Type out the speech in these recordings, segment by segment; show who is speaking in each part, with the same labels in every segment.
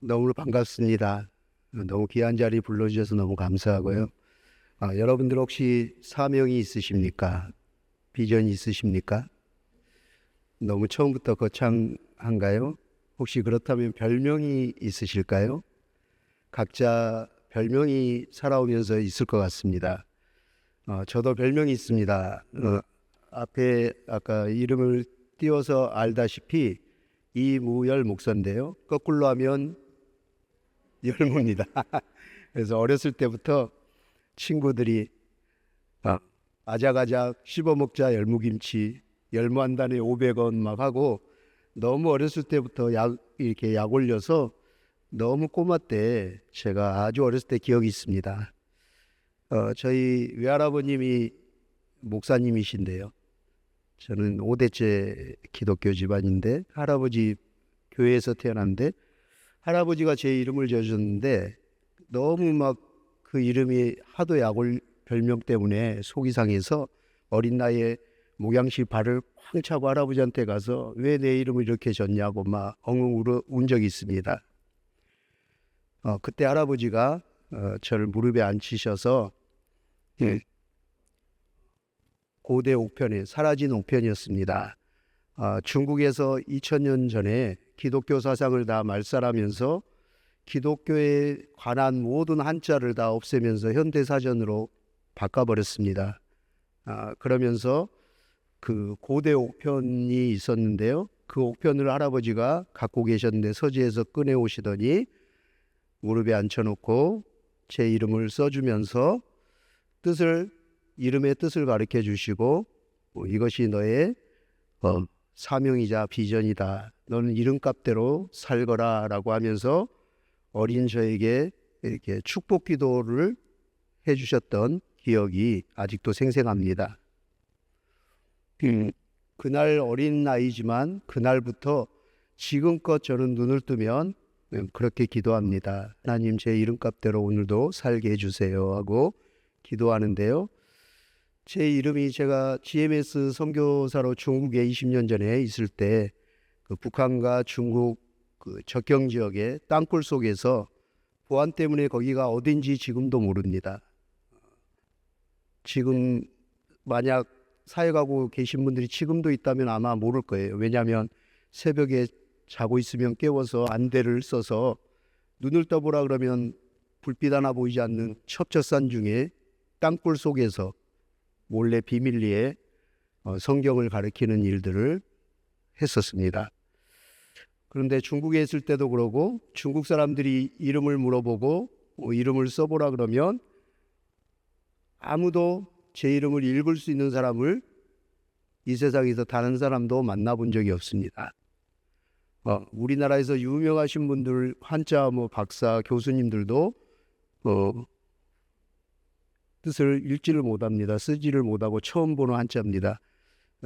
Speaker 1: 너무 반갑습니다. 너무 귀한 자리 불러주셔서 너무 감사하고요. 여러분들 혹시 사명이 있으십니까? 비전이 있으십니까? 너무 처음부터 거창한가요? 혹시 그렇다면 별명이 있으실까요? 각자 별명이 살아오면서 있을 것 같습니다. 저도 별명이 있습니다. 앞에 아까 이름을 띄워서 알다시피 이무열 목사인데요. 거꾸로 하면 열무입니다. 그래서 어렸을 때부터 친구들이 아작아작 씹어먹자 열무김치, 열무 한 단에 500원 막 하고, 너무 어렸을 때부터 이렇게 약 올려서 너무 꼬마 때 제가 아주 어렸을 때 기억이 있습니다. 저희 외할아버님이 목사님이신데요. 저는 5대째 기독교 집안인데, 할아버지 교회에서 태어났는데 할아버지가 제 이름을 지어주셨는데, 너무 막 그 이름이 하도 약올 별명 때문에 속이 상해서 어린 나이에 목양실 발을 쾅 차고 할아버지한테 가서 왜 내 이름을 이렇게 졌냐고 막 엉엉 울은 적이 있습니다. 그때 할아버지가 저를 무릎에 앉히셔서, 예, 고대 옥편에 사라진 옥편이었습니다. 중국에서 2000년 전에 기독교 사상을 다 말살하면서 기독교에 관한 모든 한자를 다 없애면서 현대사전으로 바꿔버렸습니다. 그러면서 그 고대 옥편이 있었는데요. 그 옥편을 할아버지가 갖고 계셨는데 서지에서 꺼내오시더니 무릎에 앉혀놓고 제 이름을 써주면서 이름의 뜻을 가르쳐 주시고, 이것이 너의 사명이자 비전이다. 너는 이름값대로 살거라 라고 하면서 어린 저에게 이렇게 축복 기도를 해주셨던 기억이 아직도 생생합니다. 그날 어린 나이지만 그날부터 지금껏 저는 눈을 뜨면 그렇게 기도합니다. 하나님, 제 이름값대로 오늘도 살게 해주세요 하고 기도하는데요. 제 이름이, 제가 GMS 선교사로 중국에 20년 전에 있을 때 그 북한과 중국 그 접경 지역의 땅굴 속에서 보안 때문에 거기가 어딘지 지금도 모릅니다. 지금 만약 사역하고 계신 분들이 지금도 있다면 아마 모를 거예요. 왜냐하면 새벽에 자고 있으면 깨워서 안대를 써서 눈을 떠보라 그러면 불빛 하나 보이지 않는 첩첩산 중에 땅굴 속에서 몰래 비밀리에 성경을 가르치는 일들을 했었습니다. 그런데 중국에 있을 때도 그러고, 중국 사람들이 이름을 물어보고 이름을 써보라 그러면 아무도 제 이름을 읽을 수 있는 사람을 이 세상에서 다른 사람도 만나본 적이 없습니다. 우리나라에서 유명하신 분들, 한자 박사 교수님들도 뜻을 읽지를 못합니다. 쓰지를 못하고 처음 보는 한자입니다.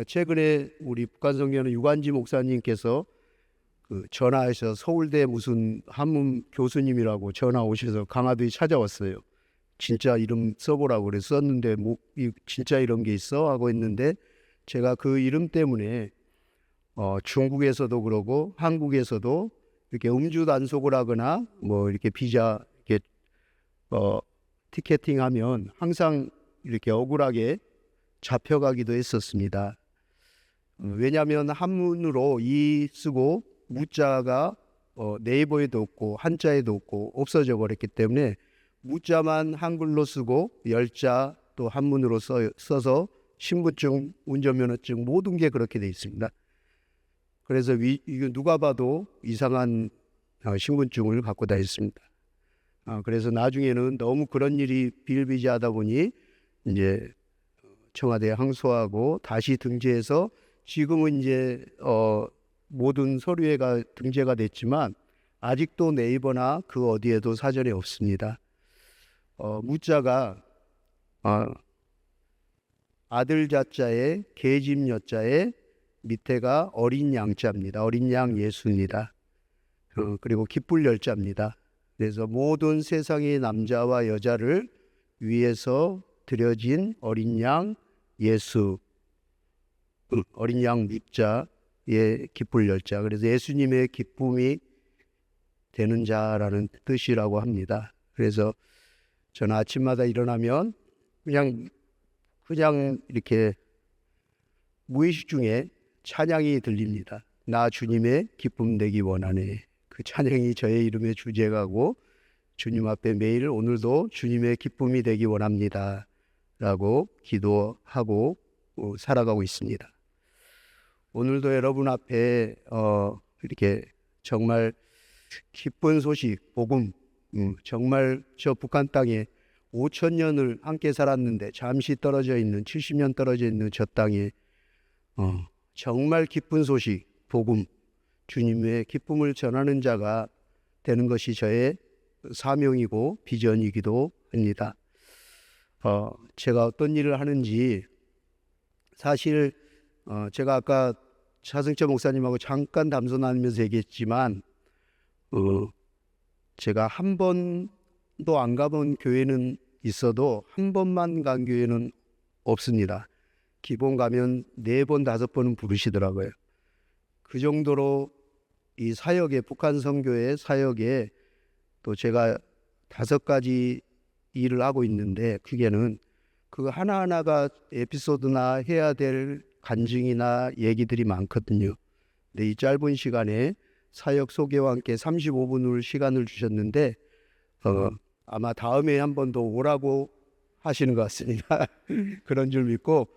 Speaker 1: 최근에 우리 북한성교회 유관지 목사님께서 전화하셔서 서울대 무슨 한문 교수님이라고 전화 오셔서 강화도에 찾아왔어요. 진짜 이름 써보라고 그래 썼는데 진짜 이런 게 있어? 하고 했는데, 제가 그 이름 때문에 중국에서도 그러고 한국에서도 이렇게 음주 단속을 하거나 이렇게 비자 이렇게 티켓팅하면 항상 이렇게 억울하게 잡혀가기도 했었습니다. 왜냐하면 한문으로 이 쓰고 무자가 네이버에도 없고 한자에도 없고 없어져 버렸기 때문에 무자만 한글로 쓰고 열자 또 한문으로 써서 신분증, 운전면허증 모든 게 그렇게 돼 있습니다. 그래서 이거 누가 봐도 이상한 신분증을 갖고 다녔습니다. 그래서 나중에는 너무 그런 일이 비일비재하다 보니 이제 청와대에 항소하고 다시 등재해서 지금은 이제 모든 서류에가 등재가 됐지만 아직도 네이버나 그 어디에도 사전에 없습니다. 무자가 아들 자자에 계집 여자에 밑에가 어린 양자입니다. 어린 양 예수입니다. 그리고 기쁠 열자입니다. 그래서 모든 세상의 남자와 여자를 위해서 드려진 어린 양 예수, 어린 양 묻자의 기쁠 열자. 그래서 예수님의 기쁨이 되는 자라는 뜻이라고 합니다. 그래서 저는 아침마다 일어나면 그냥 이렇게 무의식 중에 찬양이 들립니다. 나 주님의 기쁨 되기 원하네. 그 찬양이 저의 이름의 주제가고 주님 앞에 매일 오늘도 주님의 기쁨이 되기 원합니다 라고 기도하고 살아가고 있습니다. 오늘도 여러분 앞에 이렇게 정말 기쁜 소식, 복음, 정말 저 북한 땅에 5,000년을 함께 살았는데 잠시 떨어져 있는 70년 떨어져 있는 저 땅에 정말 기쁜 소식, 복음, 주님의 기쁨을 전하는 자가 되는 것이 저의 사명이고 비전이기도 합니다. 제가 어떤 일을 하는지 사실 제가 아까 차승철 목사님하고 잠깐 담소 나누면서 얘기했지만 제가 한 번도 안 가본 교회는 있어도 한 번만 간 교회는 없습니다. 기본 가면 4번, 5번은 부르시더라고요. 그 정도로 이 사역에, 북한 선교회 사역에 또 제가 5가지 일을 하고 있는데 그게는 그 하나하나가 에피소드나 해야 될 간증이나 얘기들이 많거든요. 근데 이 짧은 시간에 사역 소개와 함께 35분을 시간을 주셨는데 아마 다음에 한 번 더 오라고 하시는 것 같습니다. 그런 줄 믿고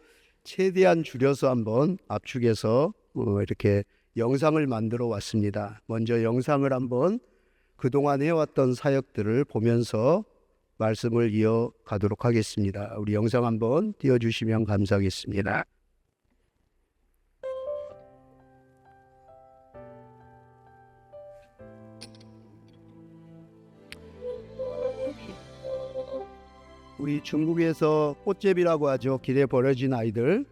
Speaker 1: 최대한 줄여서 한번 압축해서 이렇게 영상을 만들어 왔습니다. 먼저 영상을 한번 그동안 해왔던 사역들을 보면서 말씀을 이어가도록 하겠습니다. 우리 영상 한번 띄워주시면 감사하겠습니다. 우리 중국에서 꽃제비라고 하죠. 길에 버려진 아이들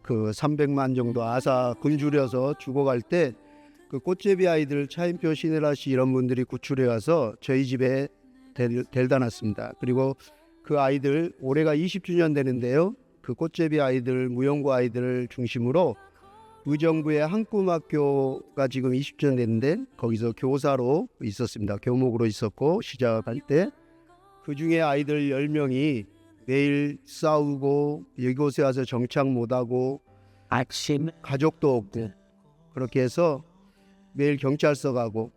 Speaker 1: 그 300만 정도 아사 굶주려서 죽어갈 때 그 꽃제비 아이들 차인표 신혜라 씨 이런 분들이 구출해 와서 저희 집에 데려다 놨습니다. 그리고 그 아이들 올해가 20주년 되는데요. 그 꽃제비 아이들, 무용고 아이들을 중심으로 의정부의 한꿈학교가 지금 20주년 됐는데 거기서 교사로 있었습니다. 교목으로 있었고 시작할 때 그 중에 아이들 10명이 매일 싸우고 이곳에 와서 정착 못하고 가족도 없고 그렇게 해서 매일 경찰서 가고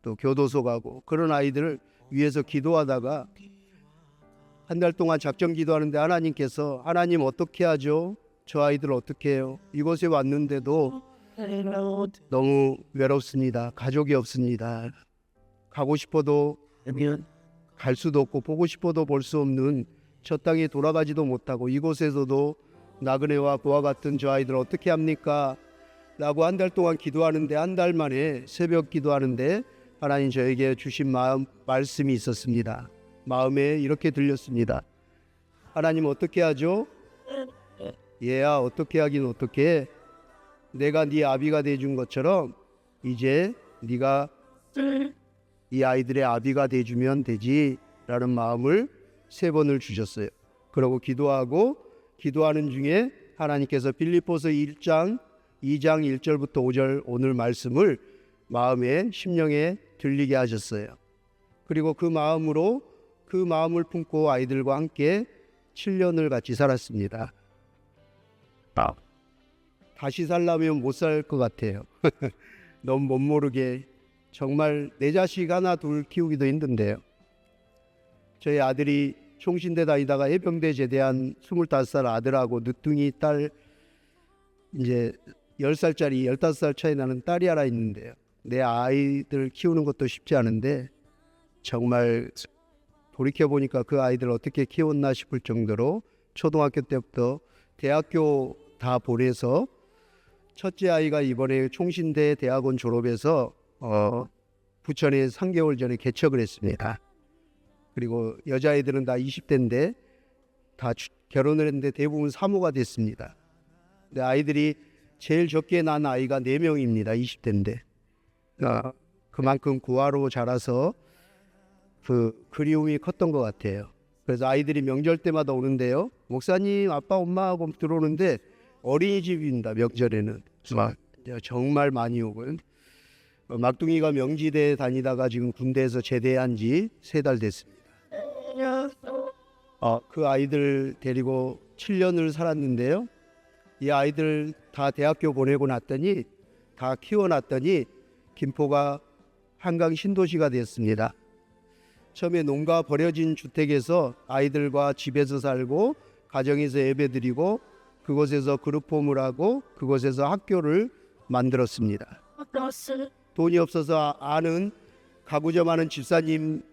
Speaker 1: 또 교도소 가고 그런 아이들을 위해서 기도하다가 한 달 동안 작정 기도하는데 하나님께서 하나님 어떻게 하죠? 저 아이들 어떻게 해요? 이곳에 왔는데도 너무 외롭습니다. 가족이 없습니다. 가고 싶어도 갈 수도 없고 보고 싶어도 볼 수 없는 저 땅에 돌아가지도 못하고 이곳에서도 나그네와 그와 같은 저 아이들 어떻게 합니까? 라고 한 달 동안 기도하는데 한 달 만에 새벽 기도하는데 하나님 저에게 주신 말씀이 있었습니다. 마음에 이렇게 들렸습니다. 하나님 어떻게 하죠? 얘야 어떻게 하긴 어떻게 내가 네 아비가 돼준 것처럼 이제 네가 이 아이들의 아비가 돼주면 되지 라는 마음을 3번을 주셨어요. 그러고 기도하는 중에 하나님께서 빌립보서 1장 2장 1절부터 5절 오늘 말씀을 마음에 심령에 들리게 하셨어요. 그리고 그 마음을 품고 아이들과 함께 7년을 같이 살았습니다. 다시 살려면 못 살 것 같아요. 너무 못 모르게 정말 내 자식 하나 둘 키우기도 힘든데요. 저희 아들이 총신대 다니다가 해병대 제대한 25살 아들하고 늦둥이 딸 이제 10살짜리 15살 차이 나는 딸이 하나 있는데요. 내 아이들 키우는 것도 쉽지 않은데 정말 돌이켜보니까 그 아이들 어떻게 키웠나 싶을 정도로 초등학교 때부터 대학교 다 보내서 첫째 아이가 이번에 총신대 대학원 졸업해서 부천에 3개월 전에 개척을 했습니다. 그리고 여자아이들은 다 20대인데 다 결혼을 했는데 대부분 사모가 됐습니다. 근데 아이들이 제일 적게 난 아이가 4명입니다. 20대인데 그만큼 구화로 자라서 그 그리움이 컸던 것 같아요. 그래서 아이들이 명절 때마다 오는데요. 목사님 아빠 엄마하고 들어오는데 어린이집입니다. 명절에는 정말 많이 오고요. 막둥이가 명지대에 다니다가 지금 군대에서 제대한 지 3달 됐습니다. 그 아이들 데리고 7년을 살았는데요. 이 아이들 다 대학교 보내고 났더니 다 키워놨더니 김포가 한강 신도시가 됐습니다. 처음에 농가 버려진 주택에서 아이들과 집에서 살고 가정에서 예배드리고 그곳에서 그룹홈을 하고 그곳에서 학교를 만들었습니다. 돈이 없어서 아는 가구점 하는 집사님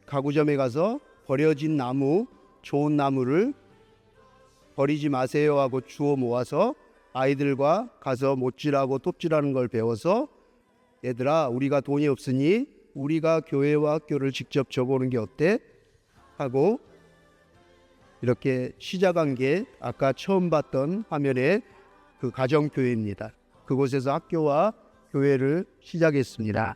Speaker 1: 가구점에 가서 버려진 나무, 좋은 나무를 버리지 마세요 하고 주워 모아서 아이들과 가서 못질하고 톱질하는 걸 배워서 얘들아 우리가 돈이 없으니 우리가 교회와 학교를 직접 줘보는 게 어때? 하고 이렇게 시작한 게 아까 처음 봤던 화면에 그 가정교회입니다. 그곳에서 학교와 교회를 시작했습니다.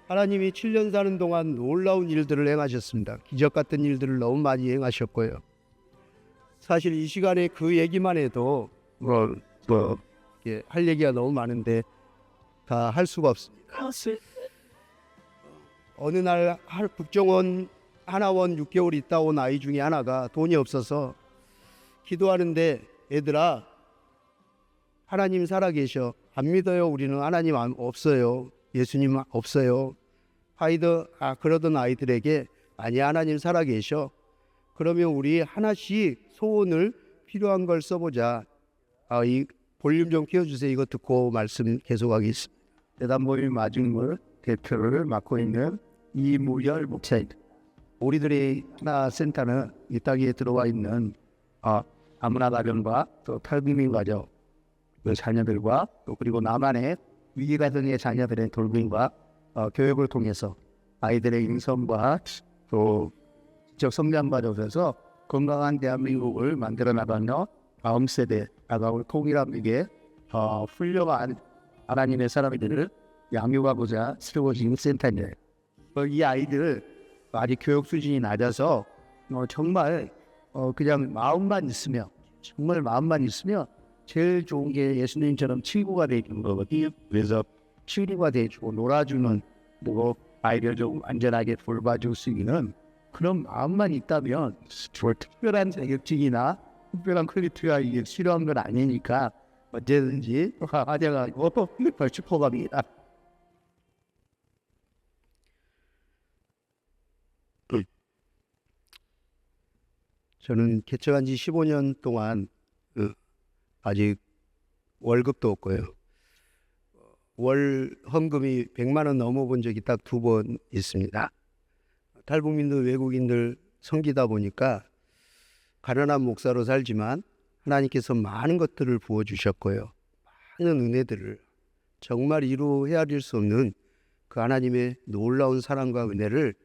Speaker 1: 하나님이 7년 사는 동안 놀라운 일들을 행하셨습니다. 기적 같은 일들을 너무 많이 행하셨고요. 사실 이 시간에 그 얘기만 해도 할 얘기가 너무 많은데 다 할 수가 없습니다. 어느 날 국정원 하나원 6개월 있다 온 아이 중에 하나가 돈이 없어서 기도하는데 얘들아 하나님 살아계셔. 안 믿어요. 우리는 하나님 없어요. 예수님 없어요. 그러던 아이들에게 아니 하나님 살아계셔. 그러면 우리 하나씩 소원을 필요한 걸 써보자. 이 볼륨 좀 키워주세요. 이거 듣고 말씀 계속하겠습니다. 대담모임 마중물 대표를 맡고 있는 이무열 목사입니다. 우리들이 하나 센터는 이 땅에 들어와 있는 아무나 가정과 또 탈북민 가정 그 자녀들과 또 그리고 남한의 위기가정의 자녀들의 돌봄과 교육을 통해서 아이들의 인성과 또 지적 성장 과정에서 건강한 대한민국을 만들어 나가는 다음 세대 다가올 통일한 미래 훌륭한 하나님의 사람들을 양육하고자 세워진 센터인데 이 아이들 아직 교육 수준이 낮아서 정말 그냥 마음만 있으면 정말 마음만 있으면 제일 좋은 게 예수님처럼 친구가 되는 거거든요. 그래서 친구가 돼주고 놀아주는 뭐 아이를 좀 안전하게 돌봐줄 수 있는 그런 마음만 있다면 특별한 자격증이나 특별한 퀄리티가 이게 필요한 건 아니니까 언제든지 환영하고 축복합니다. 저는 개척한 지 15년 동안 아직 월급도 없고요. 월 헌금이 100만 원 넘어본 적이 딱 2번 있습니다. 탈북민들 외국인들 섬기다 보니까 가난한 목사로 살지만 하나님께서 많은 것들을 부어주셨고요. 많은 은혜들을 정말 이루 헤아릴 수 없는 그 하나님의 놀라운 사랑과 은혜를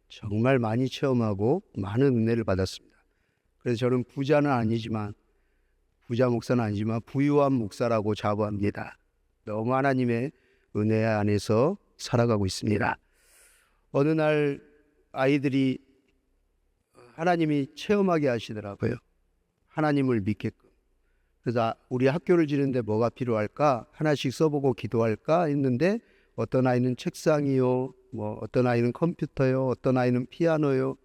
Speaker 1: 정말 많이 체험하고 많은 은혜를 받았습니다. 그래서 저는 부자 목사는 아니지만 부유한 목사라고 자부합니다. 너무 하나님의 은혜 안에서 살아가고 있습니다. 어느 날 아이들이 하나님이 체험하게 하시더라고요. 하나님을 믿게끔. 그래서 우리 학교를 지는데 뭐가 필요할까? 하나씩 써보고 기도할까? 했는데 어떤 아이는 책상이요, 어떤 아이는 컴퓨터요, 어떤 아이는 피아노요,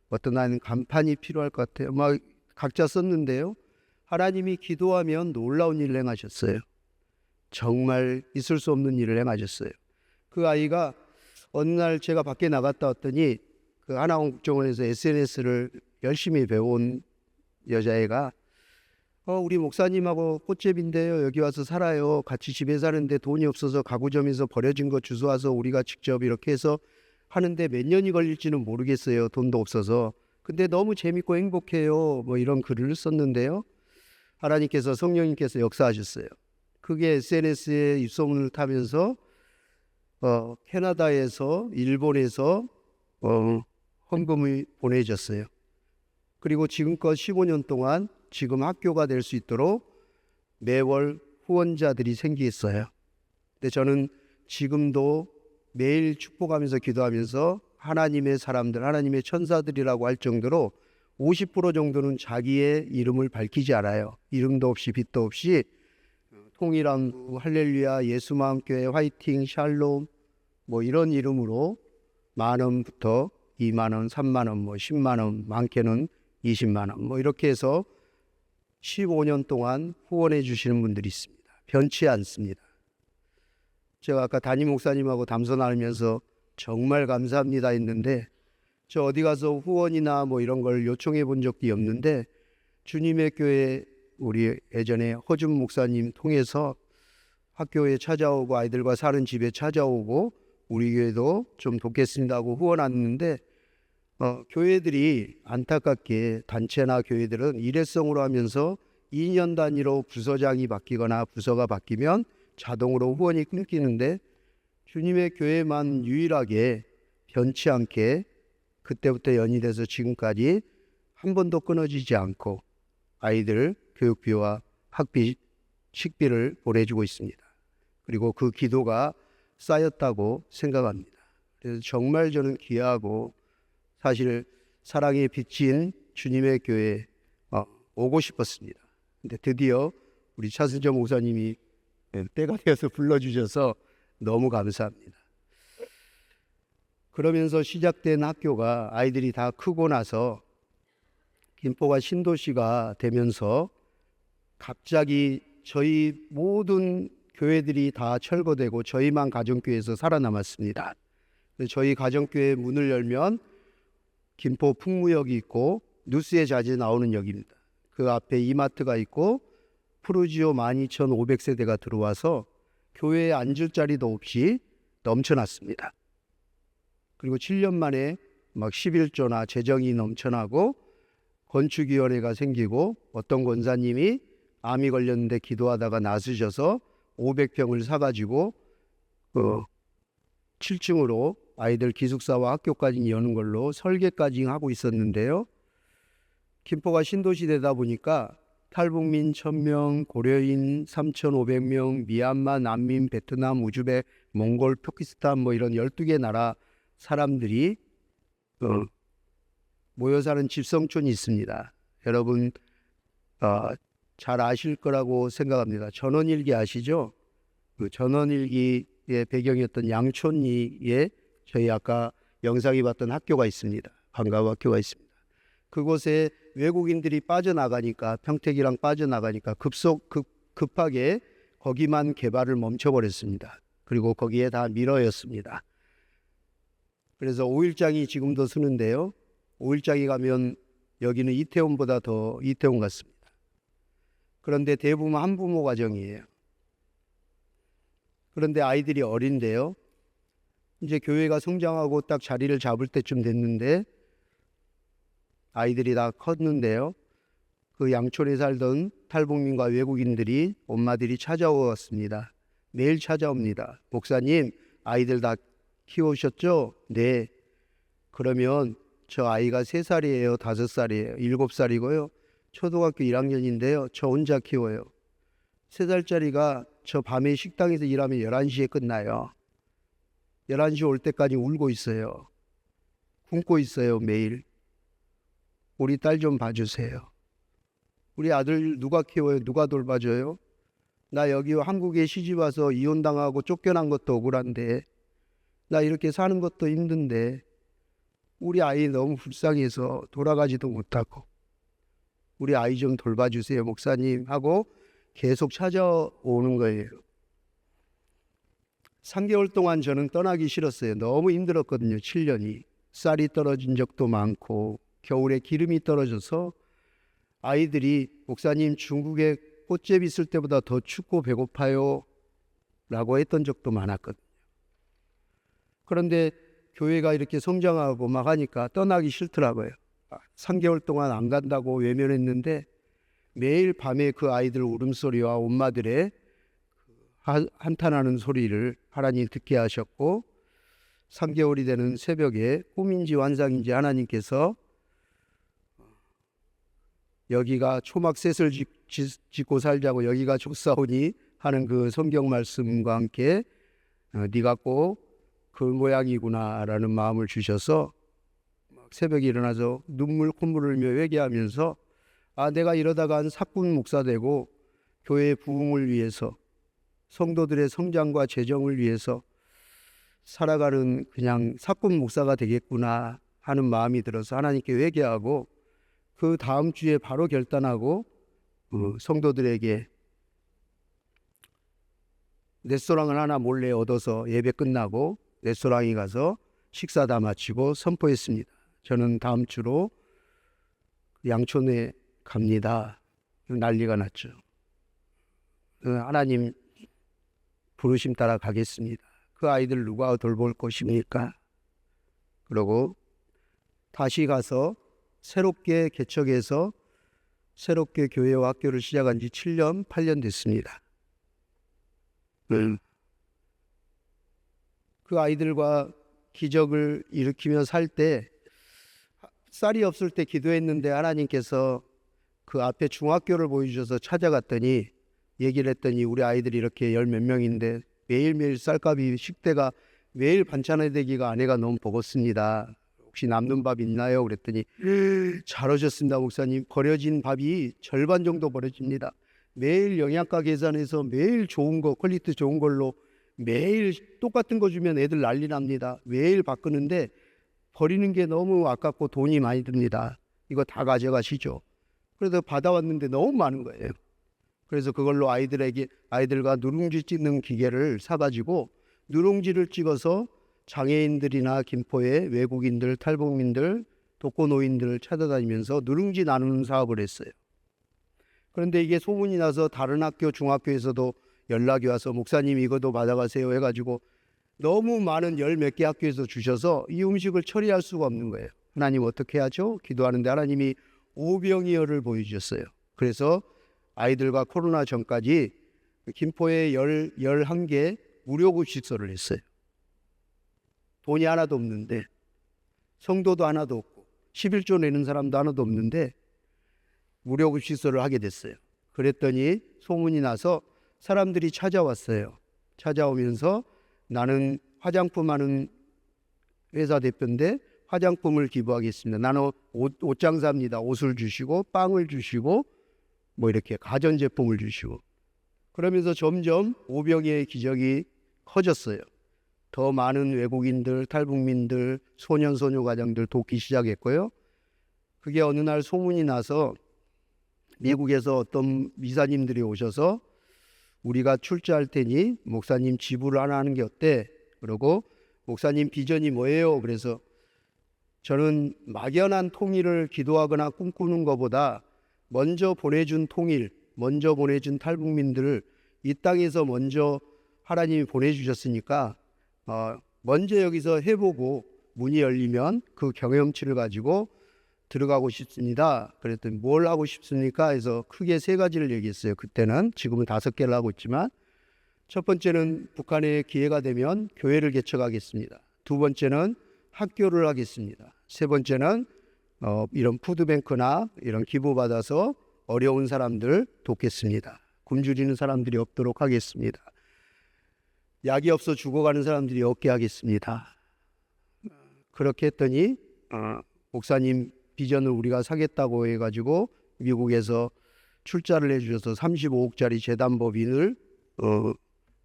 Speaker 1: 어떤 아이는 간판이 필요할 것 같아요. 막 각자 썼는데요. 하나님이 기도하면 놀라운 일을 행하셨어요. 정말 있을 수 없는 일을 행하셨어요. 그 아이가 어느 날 제가 밖에 나갔다 왔더니 그 하나원 국정원에서 SNS를 열심히 배운 여자애가 우리 목사님하고 꽃집인데요. 여기 와서 살아요. 같이 집에 사는데 돈이 없어서 가구점에서 버려진 거 주워와서 우리가 직접 이렇게 해서 하는데 몇 년이 걸릴지는 모르겠어요. 돈도 없어서. 근데 너무 재밌고 행복해요. 이런 글을 썼는데요. 하나님께서 성령님께서 역사하셨어요. 그게 SNS에 입소문을 타면서 캐나다에서 일본에서 헌금이 보내졌어요. 그리고 지금껏 15년 동안 지금 학교가 될 수 있도록 매월 후원자들이 생기겠어요. 근데 저는 지금도 매일 축복하면서 기도하면서 하나님의 사람들, 하나님의 천사들이라고 할 정도로 50% 정도는 자기의 이름을 밝히지 않아요. 이름도 없이 빛도 없이 통일한국, 할렐루야, 예수마음교회, 화이팅, 샬롬 뭐 이런 이름으로 10,000원부터 20,000원, 30,000원, 뭐 10만원, 많게는 20만원 뭐 이렇게 해서 15년 동안 후원해 주시는 분들이 있습니다. 변치 않습니다. 제가 아까 담임 목사님하고 담소 나누면서 정말 감사합니다 했는데, 저 어디 가서 후원이나 뭐 이런 걸 요청해 본 적도 없는데 주님의 교회 우리 예전에 허준 목사님 통해서 학교에 찾아오고 아이들과 사는 집에 찾아오고 우리 교회도 좀 돕겠습니다 하고 후원 왔는데, 교회들이 안타깝게 단체나 교회들은 일회성으로 하면서 2년 단위로 부서장이 바뀌거나 부서가 바뀌면 자동으로 후원이 끊기는데, 주님의 교회만 유일하게 변치 않게 그때부터 연이돼서 지금까지 한 번도 끊어지지 않고 아이들 교육비와 학비, 식비를 보내주고 있습니다. 그리고 그 기도가 쌓였다고 생각합니다. 그래서 정말 저는 귀하고 사실 사랑의 빛인 주님의 교회에 오고 싶었습니다. 근데 드디어 우리 차순정 목사님이 때가 되어서 불러주셔서 너무 감사합니다. 그러면서 시작된 학교가 아이들이 다 크고 나서 김포가 신도시가 되면서 갑자기 저희 모든 교회들이 다 철거되고 저희만 가정교회에서 살아남았습니다. 저희 가정교회 문을 열면 김포 풍무역이 있고 뉴스에 자주 나오는 역입니다. 그 앞에 이마트가 있고 푸르지오 12,500세대가 들어와서 교회에 앉을 자리도 없이 넘쳐났습니다. 그리고 7년 만에 막 11조나 재정이 넘쳐나고 건축위원회가 생기고 어떤 권사님이 암이 걸렸는데 기도하다가 나서셔서 500평을 사가지고 7층으로 아이들 기숙사와 학교까지 여는 걸로 설계까지 하고 있었는데요. 김포가 신도시 되다 보니까 탈북민 1,000명, 고려인 3,500명, 미얀마, 난민, 베트남, 우즈벡, 몽골, 파키스탄 뭐 이런 12개 나라 사람들이 모여 사는 집성촌이 있습니다. 여러분 잘 아실 거라고 생각합니다. 전원일기 아시죠? 그 전원일기의 배경이었던 양촌리에 저희 아까 영상이 봤던 학교가 있습니다. 방과후 학교가 있습니다. 그곳에 외국인들이 빠져나가니까, 평택이랑 빠져나가니까 급하게 거기만 개발을 멈춰버렸습니다. 그리고 거기에 다 밀어였습니다. 그래서 5일장이 지금도 쓰는데요. 5일장이 가면 여기는 이태원보다 더 이태원 같습니다. 그런데 대부분 한부모 가정이에요. 그런데 아이들이 어린데요. 이제 교회가 성장하고 딱 자리를 잡을 때쯤 됐는데 아이들이 다 컸는데요. 그 양촌에 살던 탈북민과 외국인들이 엄마들이 찾아왔습니다. 매일 찾아옵니다. 목사님, 아이들 다 키우셨죠? 네. 그러면 저 아이가 3살이에요? 5살이에요? 7살이고요. 초등학교 1학년인데요. 저 혼자 키워요. 3살짜리가 저 밤에 식당에서 일하면 11시에 끝나요. 11시 올 때까지 울고 있어요. 굶고 있어요, 매일. 우리 딸 좀 봐주세요. 우리 아들 누가 키워요? 누가 돌봐줘요? 나 여기 한국에 시집 와서 이혼당하고 쫓겨난 것도 억울한데, 나 이렇게 사는 것도 힘든데 우리 아이 너무 불쌍해서 돌아가지도 못하고 우리 아이 좀 돌봐주세요, 목사님 하고 계속 찾아오는 거예요. 3개월 동안 저는 떠나기 싫었어요. 너무 힘들었거든요. 7년이. 쌀이 떨어진 적도 많고 겨울에 기름이 떨어져서 아이들이 목사님 중국에 꽃제비 있을 때보다 더 춥고 배고파요 라고 했던 적도 많았거든요. 그런데 교회가 이렇게 성장하고 막 하니까 떠나기 싫더라고요. 3개월 동안 안 간다고 외면했는데 매일 밤에 그 아이들 울음소리와 엄마들의 한탄하는 소리를 하나님 듣게 하셨고 3개월이 되는 새벽에 꿈인지 환상인지 하나님께서 여기가 초막셋을 짓고 살자고 여기가 좋사오니 하는 그 성경 말씀과 함께 네가 꼭 그 모양이구나 라는 마음을 주셔서 새벽에 일어나서 눈물 콧물을 흘며 회개하면서 내가 이러다간 사꾼 목사 되고 교회의 부흥을 위해서 성도들의 성장과 재정을 위해서 살아가는 그냥 사꾼 목사가 되겠구나 하는 마음이 들어서 하나님께 회개하고 그 다음 주에 바로 결단하고 성도들에게 레스토랑을 하나 몰래 얻어서 예배 끝나고 레스토랑에 가서 식사 다 마치고 선포했습니다. 저는 다음 주로 양촌에 갑니다. 난리가 났죠. 하나님 부르심 따라 가겠습니다. 그 아이들 누가 돌볼 것입니까? 그러고 다시 가서 새롭게 개척해서 새롭게 교회와 학교를 시작한 지 7년, 8년 됐습니다. 그 아이들과 기적을 일으키며 살 때 쌀이 없을 때 기도했는데 하나님께서 그 앞에 중학교를 보여주셔서 찾아갔더니 얘기를 했더니 우리 아이들이 이렇게 열 몇 명인데 매일매일 쌀값이 식대가 매일 반찬해 되기가 아내가 너무 버겁습니다. 혹시 남는 밥 있나요? 그랬더니 잘하셨습니다 목사님. 버려진 밥이 절반 정도 버려집니다. 매일 영양가 계산해서 매일 좋은 거 퀄리티 좋은 걸로 매일 똑같은 거 주면 애들 난리 납니다. 매일 바꾸는데 버리는 게 너무 아깝고 돈이 많이 듭니다. 이거 다 가져가시죠. 그래서 받아왔는데 너무 많은 거예요. 그래서 그걸로 아이들과 누룽지 찍는 기계를 사가지고 누룽지를 찍어서 장애인들이나 김포의 외국인들, 탈북민들, 독거노인들을 찾아다니면서 누룽지 나누는 사업을 했어요. 그런데 이게 소문이 나서 다른 학교, 중학교에서도 연락이 와서 목사님 이것도 받아가세요 해가지고 너무 많은 열 몇 개 학교에서 주셔서 이 음식을 처리할 수가 없는 거예요. 하나님 어떻게 하죠? 기도하는데 하나님이 오병이어를 보여주셨어요. 그래서 아이들과 코로나 전까지 김포에 11개 무료급식소를 했어요. 돈이 하나도 없는데 성도도 하나도 없고 11조 내는 사람도 하나도 없는데 무료급식소를 하게 됐어요. 그랬더니 소문이 나서 사람들이 찾아왔어요. 찾아오면서 나는 화장품 하는 회사 대표인데 화장품을 기부하겠습니다. 나는 옷 장사입니다. 옷을 주시고 빵을 주시고 뭐 이렇게 가전제품을 주시고 그러면서 점점 오병이의 기적이 커졌어요. 더 많은 외국인들, 탈북민들, 소년 소녀 가정들 돕기 시작했고요. 그게 어느 날 소문이 나서 미국에서 어떤 미사님들이 오셔서 우리가 출자할 테니 목사님 지불을 하나 하는 게 어때? 그러고 목사님 비전이 뭐예요? 그래서 저는 막연한 통일을 기도하거나 꿈꾸는 것보다 먼저 보내준 통일, 먼저 보내준 탈북민들을 이 땅에서 먼저 하나님이 보내주셨으니까 먼저 여기서 해보고 문이 열리면 그 경험치를 가지고 들어가고 싶습니다. 그랬더니 뭘 하고 싶습니까? 해서 크게 세 가지를 얘기했어요. 그때는. 지금은 5개를 하고 있지만 첫 번째는 북한에 기회가 되면 교회를 개척하겠습니다. 두 번째는 학교를 하겠습니다. 세 번째는 이런 푸드뱅크나 이런 기부받아서 어려운 사람들 돕겠습니다. 굶주리는 사람들이 없도록 하겠습니다. 약이 없어 죽어가는 사람들이 없게 하겠습니다. 그렇게 했더니 목사님 비전을 우리가 사겠다고 해가지고 미국에서 출자를 해주셔서 35억짜리 재단법인을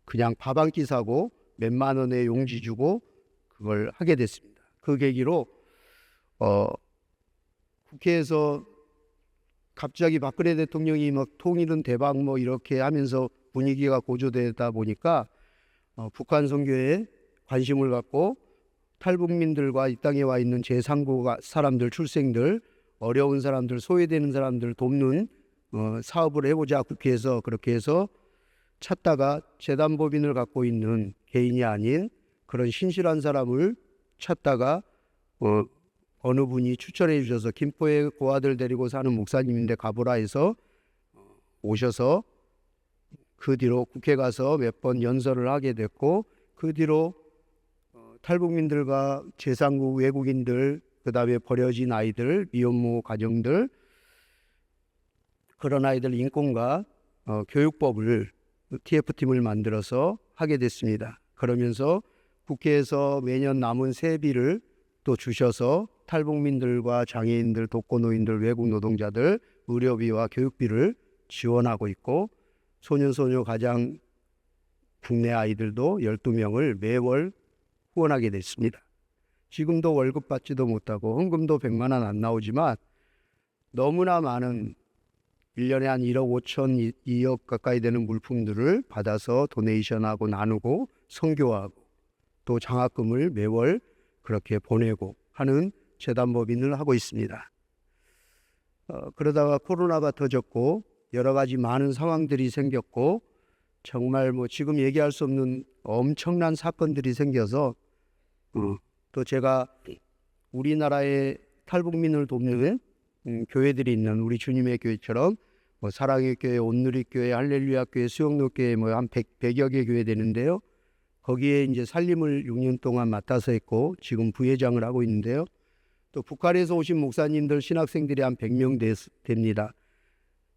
Speaker 1: 그냥 밥 한 끼 사고 몇만 원의 용지 주고 그걸 하게 됐습니다. 그 계기로 국회에서 갑자기 박근혜 대통령이 막 통일은 대박 뭐 이렇게 하면서 분위기가 고조되다 보니까 북한 선교에 관심을 갖고 탈북민들과 이 땅에 와 있는 제3국 사람들, 출생들, 어려운 사람들, 소외되는 사람들 돕는 사업을 해보자 국회에서 그렇게 해서 찾다가 재단법인을 갖고 있는 개인이 아닌 그런 신실한 사람을 찾다가 어느 분이 추천해 주셔서 김포에 고아들 데리고 사는 목사님인데 가보라 해서 오셔서 그 뒤로 국회 가서 몇 번 연설을 하게 됐고 그 뒤로 탈북민들과 제3국 외국인들 그 다음에 버려진 아이들, 미혼모 가정들 그런 아이들 인권과 교육법을 TF팀을 만들어서 하게 됐습니다. 그러면서 국회에서 매년 남은 세비를 또 주셔서 탈북민들과 장애인들, 독거노인들, 외국 노동자들 의료비와 교육비를 지원하고 있고 소년 소녀 가장 국내 아이들도 12명을 매월 후원하게 됐습니다. 지금도 월급 받지도 못하고 헌금도 100만 원 안 나오지만 너무나 많은 1년에 한 1억 5천, 2억 가까이 되는 물품들을 받아서 도네이션하고 나누고 선교하고 또 장학금을 매월 그렇게 보내고 하는 재단법인을 하고 있습니다. 그러다가 코로나가 터졌고 여러 가지 많은 상황들이 생겼고 정말 뭐 지금 얘기할 수 없는 엄청난 사건들이 생겨서 또 제가 우리나라의 탈북민을 돕는 교회들이 있는 우리 주님의 교회처럼 뭐 사랑의 교회, 온누리 교회, 할렐루야 교회, 수영로 교회 뭐 한 100여 개 교회 되는데요. 거기에 이제 살림을 6년 동안 맡아서 했고 지금 부회장을 하고 있는데요. 또 북한에서 오신 목사님들 신학생들이 한 100명 됩니다.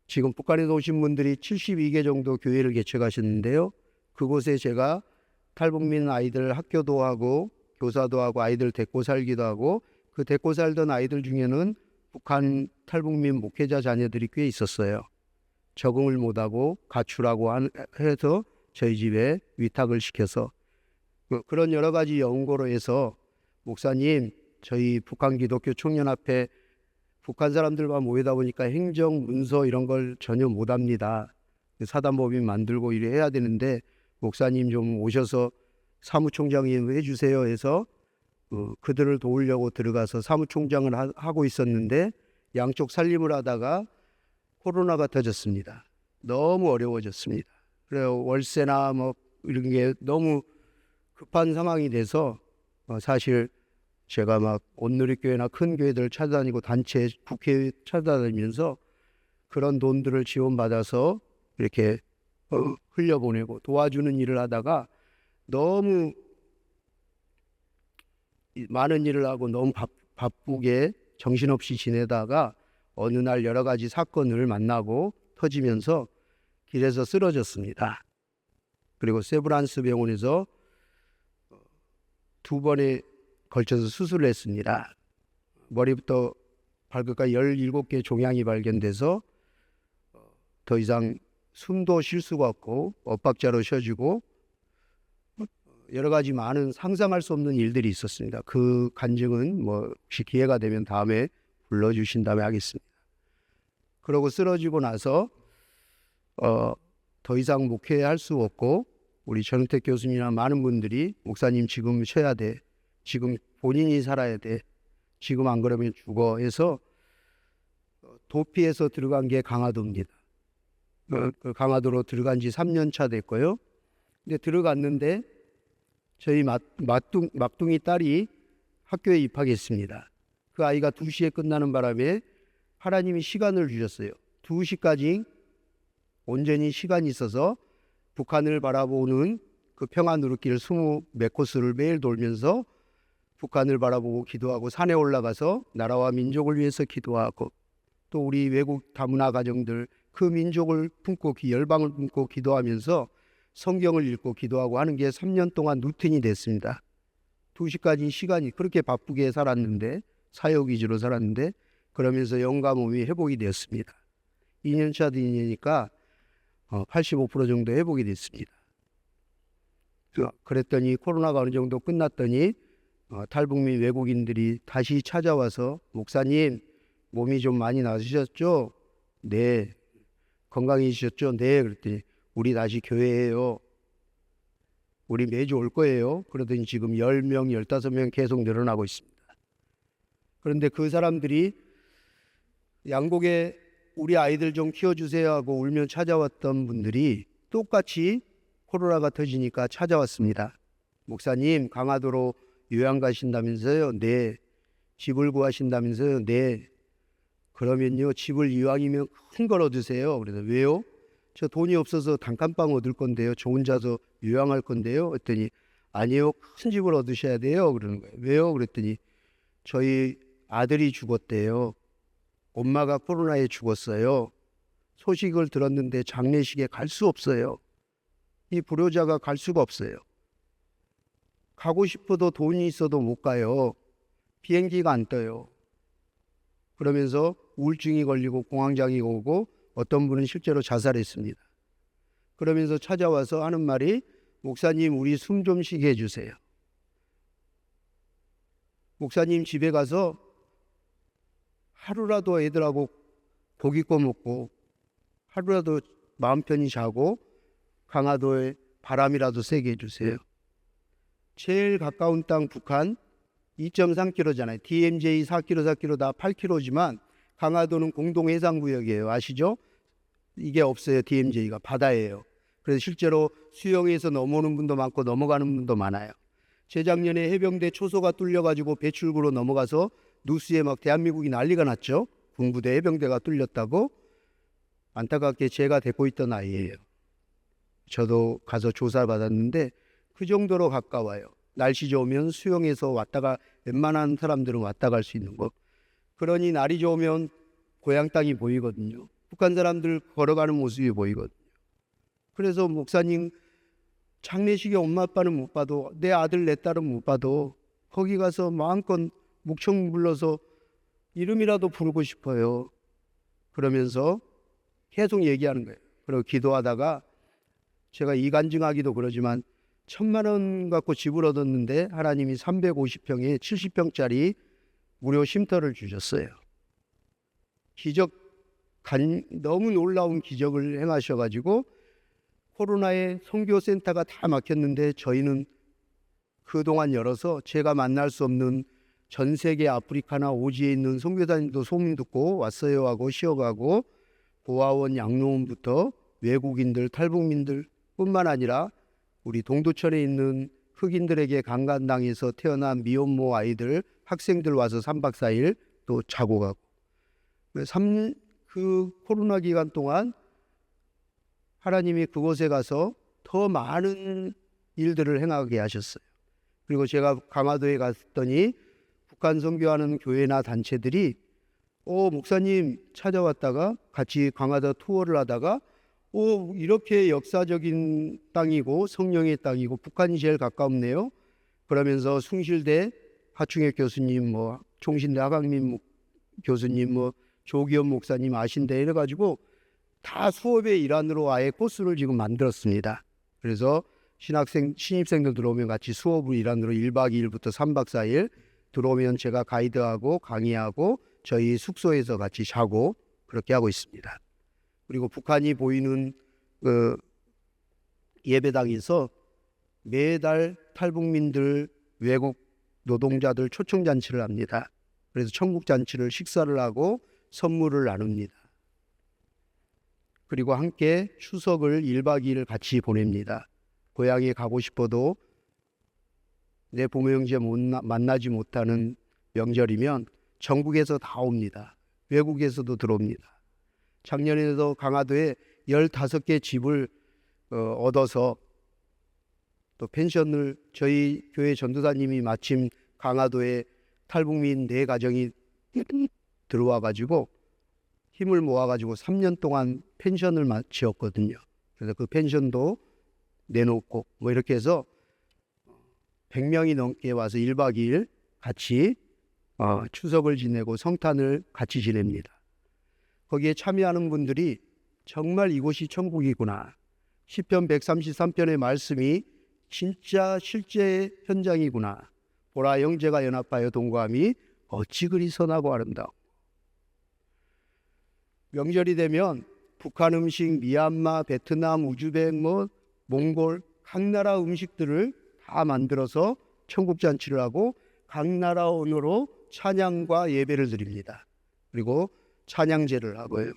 Speaker 1: 지금 북한에서 오신 분들이 72개 정도 교회를 개척하셨는데요. 그곳에 제가 탈북민 아이들 학교도 하고 교사도 하고 아이들 데리고 살기도 하고 그 데리고 살던 아이들 중에는 북한 탈북민 목회자 자녀들이 꽤 있었어요. 적응을 못하고 가출하고 해서 저희 집에 위탁을 시켜서 그런 여러 가지 연고로 해서 목사님 저희 북한 기독교 총연합회 북한 사람들만 모이다 보니까 행정 문서 이런 걸 전혀 못합니다. 사단법인 만들고 이래 해야 되는데 목사님 좀 오셔서 사무총장님 해주세요 해서 그들을 도우려고 들어가서 사무총장을 하고 있었는데 양쪽 살림을 하다가 코로나가 터졌습니다. 너무 어려워졌습니다. 그래요 월세나 뭐 이런 게 너무 급한 상황이 돼서 사실 제가 막 온누리교회나 큰 교회들 찾아다니고 단체 국회 찾아다니면서 그런 돈들을 지원받아서 이렇게 흘려보내고 도와주는 일을 하다가 너무 많은 일을 하고 너무 바쁘게 정신없이 지내다가 어느 날 여러 가지 사건을 만나고 터지면서 길에서 쓰러졌습니다. 그리고 세브란스 병원에서 2번에 걸쳐서 수술을 했습니다. 머리부터 발끝까지 17개 종양이 발견돼서 더 이상 숨도 쉴 수가 없고 엇박자로 쉬어지고 여러 가지 많은 상상할 수 없는 일들이 있었습니다. 그 간증은 뭐 혹시 기회가 되면 다음에 불러주신 다음에 하겠습니다. 그러고 쓰러지고 나서 더 이상 목회할 수 없고 우리 전우택 교수님이나 많은 분들이 목사님 지금 쉬어야 돼. 지금 본인이 살아야 돼. 지금 안 그러면 죽어 해서 도피해서 들어간 게 강화도입니다. 그 강화도로 들어간 지 3년 차 됐고요. 근데 들어갔는데 저희 막둥이 딸이 학교에 입학했습니다. 그 아이가 2시에 끝나는 바람에 하나님이 시간을 주셨어요. 2시까지 온전히 시간이 있어서 북한을 바라보는 그 평화 누르길 20몇 코스를 매일 돌면서 북한을 바라보고 기도하고 산에 올라가서 나라와 민족을 위해서 기도하고 또 우리 외국 다문화 가정들 그 민족을 품고 열방을 품고 기도하면서 성경을 읽고 기도하고 하는 게 3년 동안 루틴이 됐습니다. 2시까지 시간이 그렇게 바쁘게 살았는데 사역 위주로 살았는데 그러면서 영과 몸이 회복이 되었습니다. 2년차 되니까 85% 정도 회복이 됐습니다. 그랬더니 코로나가 어느 정도 끝났더니 탈북민 외국인들이 다시 찾아와서 목사님 몸이 좀 많이 나으셨죠? 네. 건강해지셨죠? 네. 그랬더니 우리 다시 교회해요. 우리 매주 올 거예요. 그러더니 지금 10명, 15명 계속 늘어나고 있습니다. 그런데 그 사람들이 양곡에 우리 아이들 좀 키워주세요 하고 울며 찾아왔던 분들이 똑같이 코로나가 터지니까 찾아왔습니다. 목사님 강화도로 요양 가신다면서요? 네. 집을 구하신다면서요? 네. 그러면요 집을 이왕이면 큰 걸 얻으세요. 그래서 왜요? 저 돈이 없어서 단칸방 얻을 건데요. 저 혼자서 요양할 건데요. 그랬더니 아니요 큰 집을 얻으셔야 돼요. 그러는 거예요. 왜요? 그랬더니 저희 아들이 죽었대요. 엄마가 코로나에 죽었어요. 소식을 들었는데 장례식에 갈 수 없어요. 이 불효자가 갈 수가 없어요. 가고 싶어도 돈이 있어도 못 가요. 비행기가 안 떠요. 그러면서 우울증이 걸리고 공황장애가 오고 어떤 분은 실제로 자살했습니다. 그러면서 찾아와서 하는 말이 목사님 우리 숨 좀 쉬게 해주세요. 목사님 집에 가서 하루라도 애들하고 고기 구워 먹고 하루라도 마음 편히 자고 강화도에 바람이라도 쐬게 해주세요. 제일 가까운 땅 북한 2.3km잖아요. DMZ 4km, 4km 다 8km지만 강화도는 공동해상구역이에요. 아시죠? 이게 없어요. DMZ가 바다예요. 그래서 실제로 수영해서 넘어오는 분도 많고 넘어가는 분도 많아요. 재작년에 해병대 초소가 뚫려가지고 배출구로 넘어가서 뉴스에 막 대한민국이 난리가 났죠. 군부대 해병대가 뚫렸다고. 안타깝게 제가 데리고 있던 아이예요. 저도 가서 조사받았는데 그 정도로 가까워요. 날씨 좋으면 수영해서 왔다가 웬만한 사람들은 왔다 갈 수 있는 거. 그러니 날이 좋으면 고향 땅이 보이거든요. 북한 사람들 걸어가는 모습이 보이거든요. 그래서 목사님 장례식에 엄마 아빠는 못 봐도 내 아들 내 딸은 못 봐도 거기 가서 마음껏 목청 불러서 이름이라도 부르고 싶어요. 그러면서 계속 얘기하는 거예요. 그리고 기도하다가 제가 이간증하기도 그러지만 1,000만 원 갖고 집을 얻었는데 하나님이 350평에 70평짜리 무료 쉼터를 주셨어요. 너무 놀라운 기적을 행하셔가지고 코로나에 선교센터가 다 막혔는데 저희는 그동안 열어서 제가 만날 수 없는 전 세계 아프리카나 오지에 있는 선교사님도 소문 듣고 왔어요 하고 쉬어가고 고아원 양로원부터 외국인들 탈북민들 뿐만 아니라 우리 동두천에 있는 흑인들에게 강간당해서 태어난 미혼모 아이들 학생들 와서 3박 4일 또 자고 가고 그 코로나 기간 동안 하나님이 그곳에 가서 더 많은 일들을 행하게 하셨어요. 그리고 제가 강화도에 갔더니 북한 선교하는 교회나 단체들이 목사님 찾아왔다가 같이 강화도 투어를 하다가 이렇게 역사적인 땅이고 성령의 땅이고 북한이 제일 가깝네요. 그러면서 숭실대 하충혁 교수님, 총신대 하강민 교수님, 조기현 목사님 아신대 이래가지고 다 수업의 일환으로 아예 코스를 지금 만들었습니다. 그래서 신입생들 들어오면 같이 수업을 일환으로 1박 2일부터 3박 4일 들어오면 제가 가이드하고 강의하고 저희 숙소에서 같이 자고 그렇게 하고 있습니다. 그리고 북한이 보이는 그 예배당에서 매달 탈북민들 외국 노동자들 초청잔치를 합니다. 그래서 천국잔치를 식사를 하고 선물을 나눕니다. 그리고 함께 추석을 1박 2일 같이 보냅니다. 고향에 가고 싶어도 내 부모 형제 만나지 못하는 명절이면 전국에서 다 옵니다. 외국에서도 들어옵니다. 작년에도 강화도에 15개 집을 얻어서 또 펜션을 저희 교회 전도사님이 마침 강화도에 탈북민 4가정이 들어와 가지고 힘을 모아가지고 3년 동안 펜션을 지었거든요. 그래서 그 펜션도 내놓고 이렇게 해서 100명이 넘게 와서 1박 2일 같이 추석을 지내고 성탄을 같이 지냅니다. 거기에 참여하는 분들이 정말 이곳이 천국이구나. 시편 133편의 말씀이 진짜 실제 현장이구나. 보라 형제가 연합하여 동거함이 어찌 그리 선하고 아름다워. 명절이 되면 북한 음식, 미얀마, 베트남, 우즈벡, 몽골 각 나라 음식들을 다 만들어서 천국잔치를 하고 각 나라 언어로 찬양과 예배를 드립니다. 그리고 찬양제를 하고요.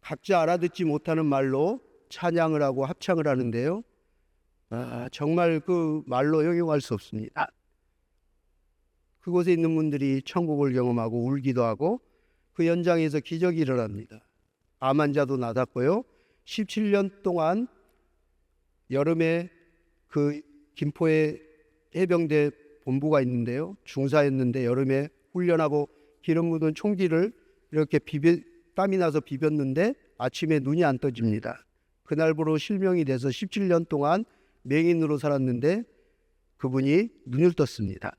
Speaker 1: 각자 알아듣지 못하는 말로 찬양을 하고 합창을 하는데요. 정말 그 말로 형용할 수 없습니다. 그곳에 있는 분들이 천국을 경험하고 울기도 하고 그 현장에서 기적이 일어납니다. 암 환자도 낫았고요. 17년 동안 여름에 그 김포에 해병대 본부가 있는데요. 중사였는데 여름에 훈련하고 기름 묻은 총기를 이렇게 땀이 나서 비볐는데 아침에 눈이 안 떠집니다. 그날부로 실명이 돼서 17년 동안 맹인으로 살았는데 그분이 눈을 떴습니다.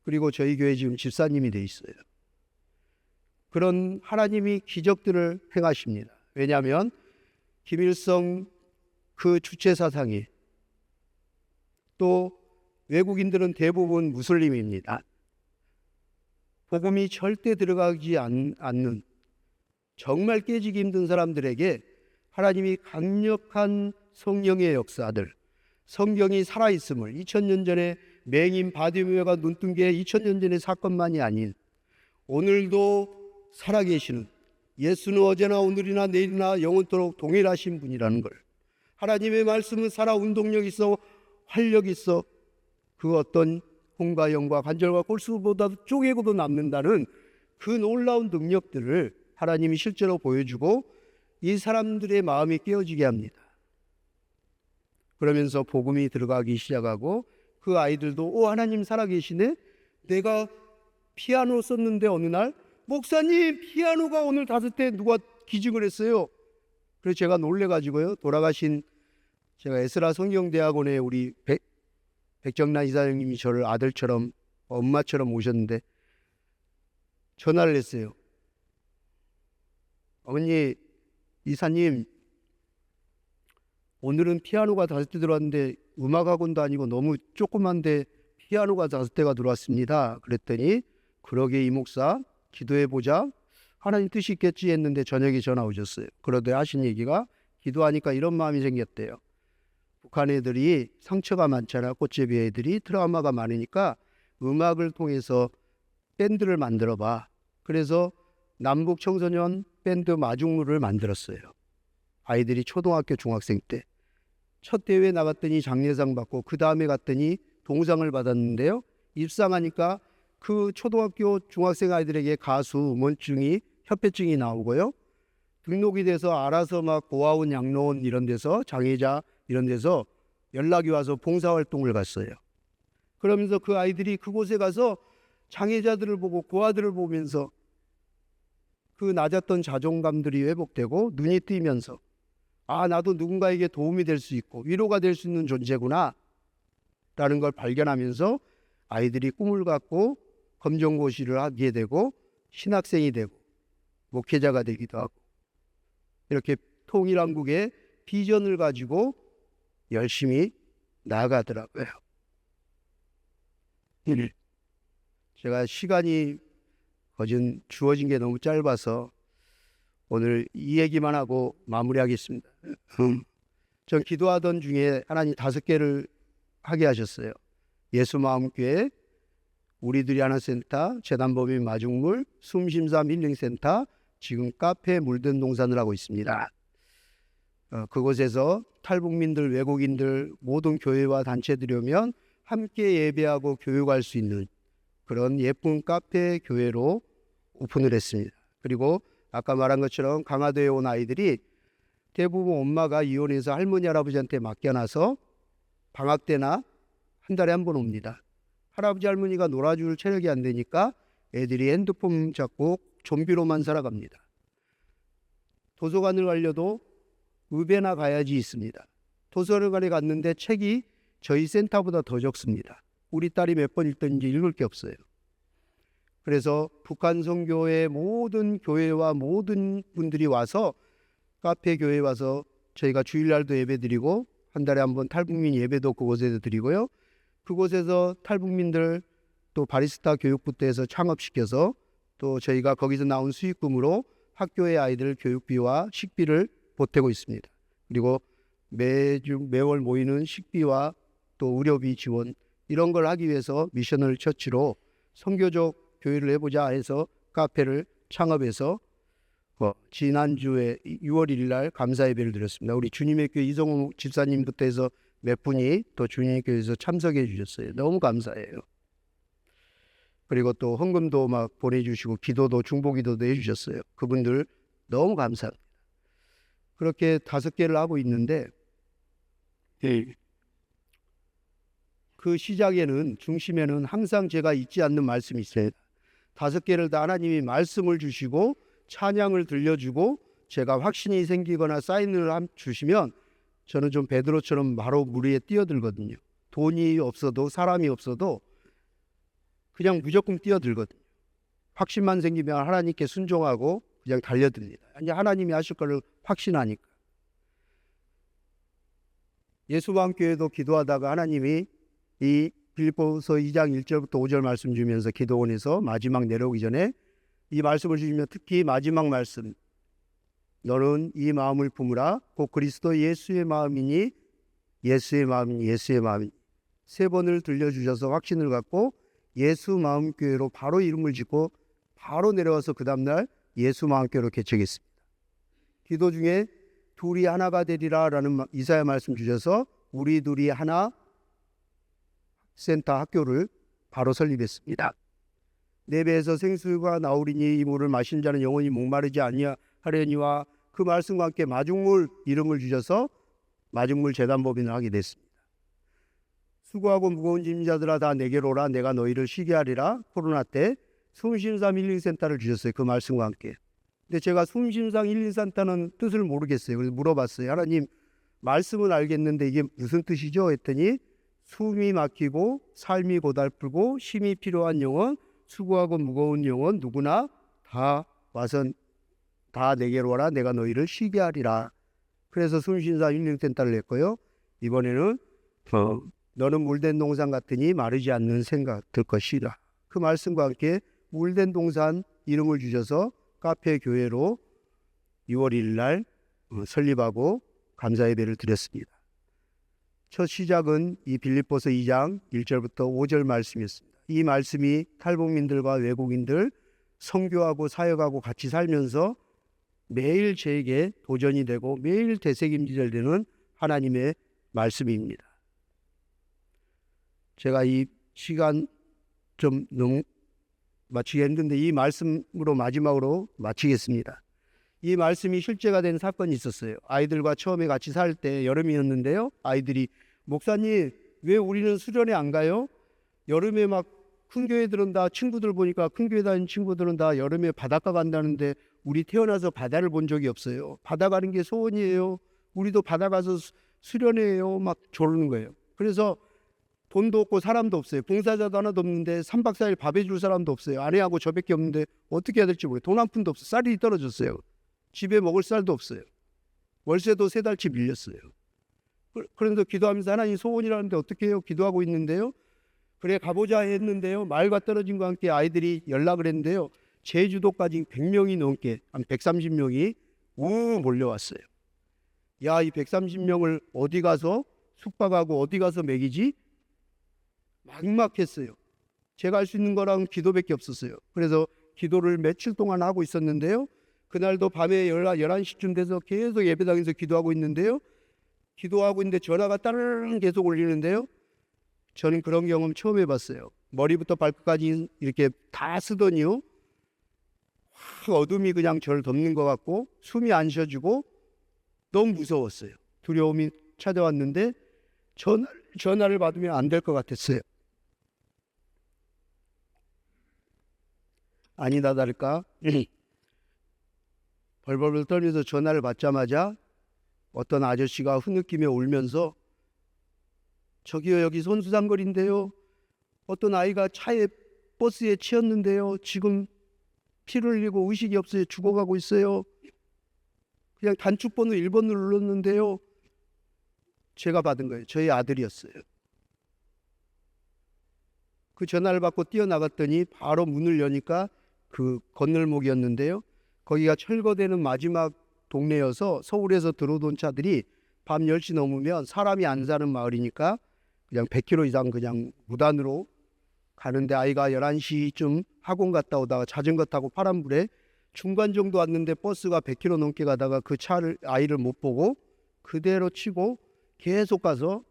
Speaker 1: 그리고 저희 교회 지금 집사님이 돼 있어요. 그런 하나님이 기적들을 행하십니다. 왜냐하면 김일성 그 주체 사상이, 또 외국인들은 대부분 무슬림입니다. 복음이 절대 들어가지 않는 정말 깨지기 힘든 사람들에게 하나님이 강력한 성령의 역사들, 성경이 살아있음을, 2000년 전에 맹인 바디메오가 눈뜬 게 2000년 전의 사건만이 아닌 오늘도 살아계시는, 예수는 어제나 오늘이나 내일이나 영원토록 동일하신 분이라는 걸, 하나님의 말씀은 살아 운동력 있어 활력 있어 그 어떤 홍과 영과 관절과 골수보다도 쪼개고도 남는다는 그 놀라운 능력들을 하나님이 실제로 보여주고 이 사람들의 마음이 깨어지게 합니다. 그러면서 복음이 들어가기 시작하고 그 아이들도 하나님 살아계시네? 내가 피아노 썼는데 어느 날 목사님 피아노가 오늘 5대 누가 기증을 했어요. 그래서 제가 놀래가지고요, 돌아가신 제가 에스라 성경대학원에 우리 백정란 이사장님이 저를 아들처럼 엄마처럼 오셨는데 전화를 했어요. 어머니, 이사님 오늘은 피아노가 5대 들어왔는데 음악학원도 아니고 너무 조그만데 피아노가 5대가 들어왔습니다. 그랬더니 그러게 이 목사 기도해보자, 하나님 뜻이 있겠지 했는데 저녁에 전화 오셨어요. 그러더니 하신 얘기가 기도하니까 이런 마음이 생겼대요. 북한 애들이 상처가 많잖아. 꽃제비 애들이 트라우마가 많으니까 음악을 통해서 밴드를 만들어봐. 그래서 남북 청소년 밴드 마중물을 만들었어요. 아이들이 초등학교 중학생 때 첫 대회 나갔더니 장려상 받고 그 다음에 갔더니 동상을 받았는데요, 입상하니까 그 초등학교 중학생 아이들에게 가수 음원증이 협회증이 나오고요, 등록이 돼서 알아서 막 고아원 양로원 이런 데서 장애자 이런 데서 연락이 와서 봉사활동을 갔어요. 그러면서 그 아이들이 그곳에 가서 장애자들을 보고 고아들을 보면서 그 낮았던 자존감들이 회복되고 눈이 뜨이면서 나도 누군가에게 도움이 될 수 있고 위로가 될 수 있는 존재구나 라는 걸 발견하면서 아이들이 꿈을 갖고 검정고시를 하게 되고 신학생이 되고 목회자가 되기도 하고 이렇게 통일한국의 비전을 가지고 열심히 나아가더라고요. 제가 시간이 거진 주어진 게 너무 짧아서 오늘 이 얘기만 하고 마무리하겠습니다. 전 기도하던 중에 하나님 5개를 하게 하셨어요. 예수마음교회, 우리들이 하나 센터, 재단법인 마중물, 숨심삼 힐링센터, 지금 카페 물든 동산을 하고 있습니다. 그곳에서 탈북민들, 외국인들, 모든 교회와 단체들이 오면 함께 예배하고 교육할 수 있는 그런 예쁜 카페 교회로 오픈을 했습니다. 그리고 아까 말한 것처럼 강화도에 온 아이들이 대부분 엄마가 이혼해서 할머니 할아버지한테 맡겨놔서 방학 때나 한 달에 한 번 옵니다. 할아버지 할머니가 놀아줄 체력이 안 되니까 애들이 핸드폰 잡고 좀비로만 살아갑니다. 도서관을 가려도 읍에나 가야지 있습니다. 도서관에 갔는데 책이 저희 센터보다 더 적습니다. 우리 딸이 몇 번 읽던지 읽을 게 없어요. 그래서 북한 선교회 모든 교회와 모든 분들이 와서 카페 교회에 와서 저희가 주일날도 예배 드리고 한 달에 한 번 탈북민 예배도 그곳에서 드리고요. 그곳에서 탈북민들 또 바리스타 교육부터 해서 창업시켜서 또 저희가 거기서 나온 수익금으로 학교의 아이들 교육비와 식비를 보태고 있습니다. 그리고 매월 모이는 식비와 또 의료비 지원 이런 걸 하기 위해서 미셔널 처치로 선교적 교회를 해보자 해서 카페를 창업해서 지난주에 6월 1일 날 감사 예배를 드렸습니다. 우리 주님의 교회 이성호 집사님부터 해서 몇 분이 또 주님의 교회에서 참석해 주셨어요. 너무 감사해요. 그리고 또 헌금도 막 보내주시고 기도도 중보기도도 해주셨어요. 그분들 너무 감사합니다. 그렇게 5개를 하고 있는데 그 시작에는 중심에는 항상 제가 잊지 않는 말씀이 있어요. 5개를 다 하나님이 말씀을 주시고 찬양을 들려주고 제가 확신이 생기거나 사인을 주시면 저는 좀 베드로처럼 바로 물 위에 뛰어들거든요. 돈이 없어도 사람이 없어도 그냥 무조건 뛰어들거든요. 확신만 생기면 하나님께 순종하고 그냥 달려듭니다. 하나님이 하실 걸 확신하니까. 예수마음교회도 기도하다가 하나님이 이 빌립보서 2장 1절부터 5절 말씀 주면서 기도원에서 마지막 내려오기 전에 이 말씀을 주시면 특히 마지막 말씀, 너는 이 마음을 품으라 곧 그리스도 예수의 마음이니 예수의 마음이니 예수의 마음이니 세 번을 들려주셔서 확신을 갖고 예수 마음교회로 바로 이름을 짓고 바로 내려와서 그 다음날 예수 마음교회로 개척했습니다. 기도 중에 둘이 하나가 되리라 라는 이사야 말씀 주셔서 우리 둘이 하나 센터 학교를 바로 설립했습니다. 내 배에서 생수가 나오리니 이 물을 마신 자는 영원히 목마르지 아니하려니와 그 말씀과 함께 마중물 이름을 주셔서 마중물 재단법인을 하게 됐습니다. 수고하고 무거운 짐 자들아 다 내게로 오라 내가 너희를 쉬게 하리라. 코로나 때 숨쉬는 힐링센터를 주셨어요. 그 말씀과 함께. 근데 제가 숨쉬는 힐링센터는 뜻을 모르겠어요. 그래서 물어봤어요. 하나님 말씀은 알겠는데 이게 무슨 뜻이죠? 했더니 숨이 막히고 삶이 고달프고 쉼이 필요한 영혼, 수고하고 무거운 영혼 누구나 다 와서 다 내게로 와라 내가 너희를 쉬게 하리라. 그래서 숨쉬는 힐링센터를 냈고요. 이번에는 너는 물된 동산 같으니 마르지 않는 생각 들 것이라. 그 말씀과 함께 물된 동산 이름을 주셔서 카페 교회로 6월 1일 날 설립하고 감사 예배를 드렸습니다. 첫 시작은 이 빌립보서 2장 1절부터 5절 말씀이었습니다. 이 말씀이 탈북민들과 외국인들 선교하고 사역하고 같이 살면서 매일 저에게 도전이 되고 매일 되새김질 되는 하나님의 말씀입니다. 제가 이 시간 좀 너무 마치기 힘든데 이 말씀으로 마지막으로 마치겠습니다. 이 말씀이 실제가 된 사건이 있었어요. 아이들과 처음에 같이 살 때 여름이었는데요. 아이들이 목사님 왜 우리는 수련회 안 가요? 여름에 막 큰 교회들은 다 친구들 보니까 큰 교회 다니는 친구들은 다 여름에 바닷가 간다는데 우리 태어나서 바다를 본 적이 없어요. 바다 가는 게 소원이에요. 우리도 바다 가서 수련회예요. 막 저러는 거예요. 그래서 돈도 없고 사람도 없어요. 봉사자도 하나도 없는데 3박 4일 밥 해줄 사람도 없어요. 아내하고 저밖에 없는데 어떻게 해야 될지 모르겠어요. 돈 한 푼도 없어요. 쌀이 떨어졌어요. 집에 먹을 쌀도 없어요. 월세도 3달치 밀렸어요. 그런데 기도하면서 하나님 소원이라는데 어떻게 해요? 기도하고 있는데요. 그래 가보자 했는데요. 말과 떨어짐과 함께 아이들이 연락을 했는데요. 제주도까지 100명이 넘게 한 130명이 우 몰려왔어요. 야, 이 130명을 어디 가서 숙박하고 어디 가서 먹이지? 막막했어요. 제가 할 수 있는 거랑 기도밖에 없었어요. 그래서 기도를 며칠 동안 하고 있었는데요. 그날도 밤에 11시쯤 돼서 계속 예배당에서 기도하고 있는데요. 기도하고 있는데 전화가 따르릉 계속 울리는데요. 저는 그런 경험 처음 해봤어요. 머리부터 발끝까지 이렇게 다 쓰더니요. 확 어둠이 그냥 저를 덮는 것 같고 숨이 안 쉬어지고 너무 무서웠어요. 두려움이 찾아왔는데 전화를 받으면 안 될 것 같았어요. 아니다 다를까 벌벌벌 떨면서 전화를 받자마자 어떤 아저씨가 흐느끼며 울면서 저기요 여기 손수장거리인데요. 어떤 아이가 버스에 치였는데요. 지금 피를 흘리고 의식이 없어요. 죽어가고 있어요. 그냥 단축번호 1번을 눌렀는데요. 제가 받은 거예요. 저희 아들이었어요. 그 전화를 받고 뛰어나갔더니 바로 문을 여니까 그 건널목이었는데요. 거기가 철거되는 마지막 동네여서 서울에서 들어오던 차들이 밤 10시 넘으면 사람이 안 사는 마을이니까 그냥 100km 이상 그냥 무단으로 가는데 아이가 11시쯤 학원 갔다 오다가 자전거 타고 파란불에 중간 정도 왔는데 버스가 100km 넘게 가다가 그 아이를 못 보고 그대로 치고 계속 가서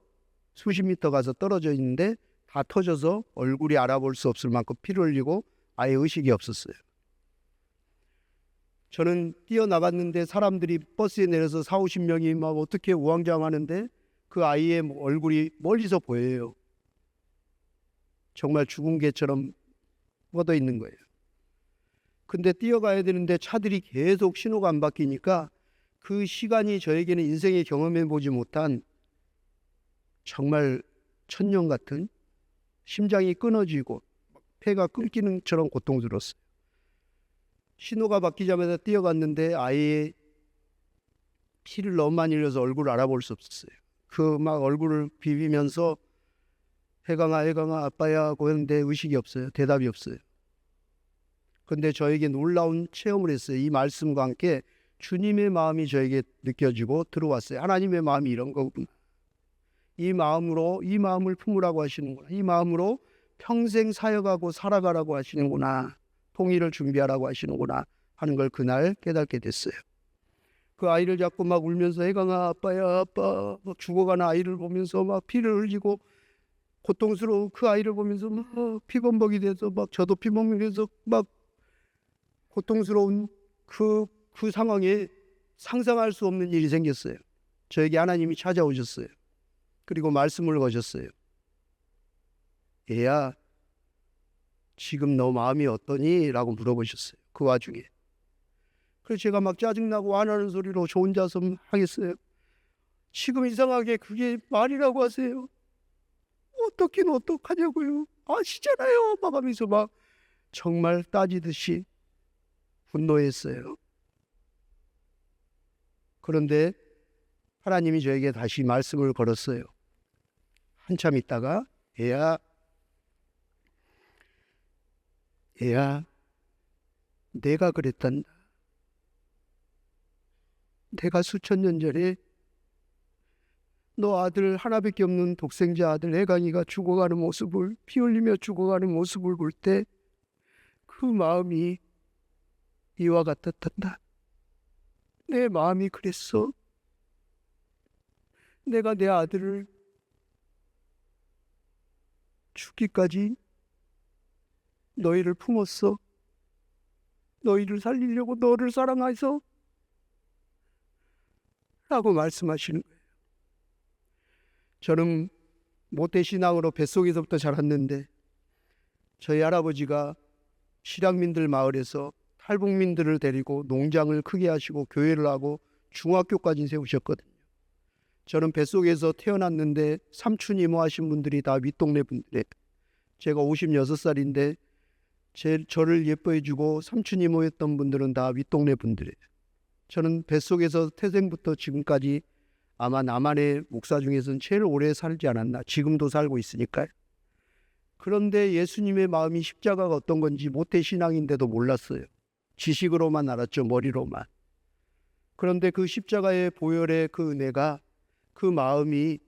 Speaker 1: 수십 미터 가서 떨어져 있는데 다 터져서 얼굴이 알아볼 수 없을 만큼 피를 흘리고 아예 의식이 없었어요. 저는 뛰어나갔는데 사람들이 버스에 내려서 40-50명이 막 어떻게 우왕좌왕하는데 그 아이의 얼굴이 멀리서 보여요. 정말 죽은 개처럼 뻗어 있는 거예요. 근데 뛰어가야 되는데 차들이 계속 신호가 안 바뀌니까 그 시간이 저에게는 인생에 경험해 보지 못한 정말 천년 같은 심장이 끊어지고 폐가 끊기는 처럼 고통스러웠어요. 신호가 바뀌자마자 뛰어갔는데 아이의 피를 너무 많이 흘려서 얼굴을 알아볼 수 없었어요. 그 막 얼굴을 비비면서 해강아 해강아 아빠야 하고 했는데 의식이 없어요. 대답이 없어요. 그런데 저에게 놀라운 체험을 했어요. 이 말씀과 함께 주님의 마음이 저에게 느껴지고 들어왔어요. 하나님의 마음이 이런 거구나. 이 마음을 품으라고 하시는구나. 이 마음으로 평생 사역하고 살아가라고 하시는구나. 통일을 준비하라고 하시는구나 하는 걸 그날 깨닫게 됐어요. 그 아이를 잡고 막 울면서 해강아 아빠야 아빠 막 죽어가는 아이를 보면서 막 피를 흘리고 고통스러운 그 아이를 보면서 막 피범벅이 돼서 막 저도 피범벅이 돼서 막 고통스러운 그 상황에 상상할 수 없는 일이 생겼어요. 저에게 하나님이 찾아오셨어요. 그리고 말씀을 거셨어요. 얘야 지금 너 마음이 어떠니? 라고 물어보셨어요. 그 와중에. 그래서 제가 막 짜증나고 화나는 소리로 저 혼자서 하겠어요. 지금 이상하게 그게 말이라고 하세요. 어떻긴 어떡하냐고요. 아시잖아요. 막 하면서 막 정말 따지듯이 분노했어요. 그런데 하나님이 저에게 다시 말씀을 걸었어요. 한참 있다가 얘야 내가 그랬단다. 내가 수천 년 전에 너 아들 하나밖에 없는 독생자 아들 해강이가 죽어가는 모습을 피 흘리며 죽어가는 모습을 볼 때 그 마음이 이와 같았단다. 내 마음이 그랬어. 내가 내 아들을 죽기까지 너희를 품었어. 너희를 살리려고 너를 사랑해서 라고 말씀하시는 거예요. 저는 모태신앙으로 뱃속에서부터 자랐는데 저희 할아버지가 실향민들 마을에서 탈북민들을 데리고 농장을 크게 하시고 교회를 하고 중학교까지 세우셨거든요. 저는 뱃속에서 태어났는데 삼촌 이모 하신 분들이 다 윗동네 분들이에요. 제가 56살인데 저를 예뻐해주고 삼촌 이모였던 분들은 다 윗동네 분들이에요. 저는 뱃속에서 태생부터 지금까지 아마 남한의 목사 중에서는 제일 오래 살지 않았나. 지금도 살고 있으니까요. 그런데 예수님의 마음이 십자가가 어떤 건지 모태신앙인데도 몰랐어요. 지식으로만 알았죠. 머리로만. 그런데 그 십자가의 보혈의 그 은혜가 그 마음이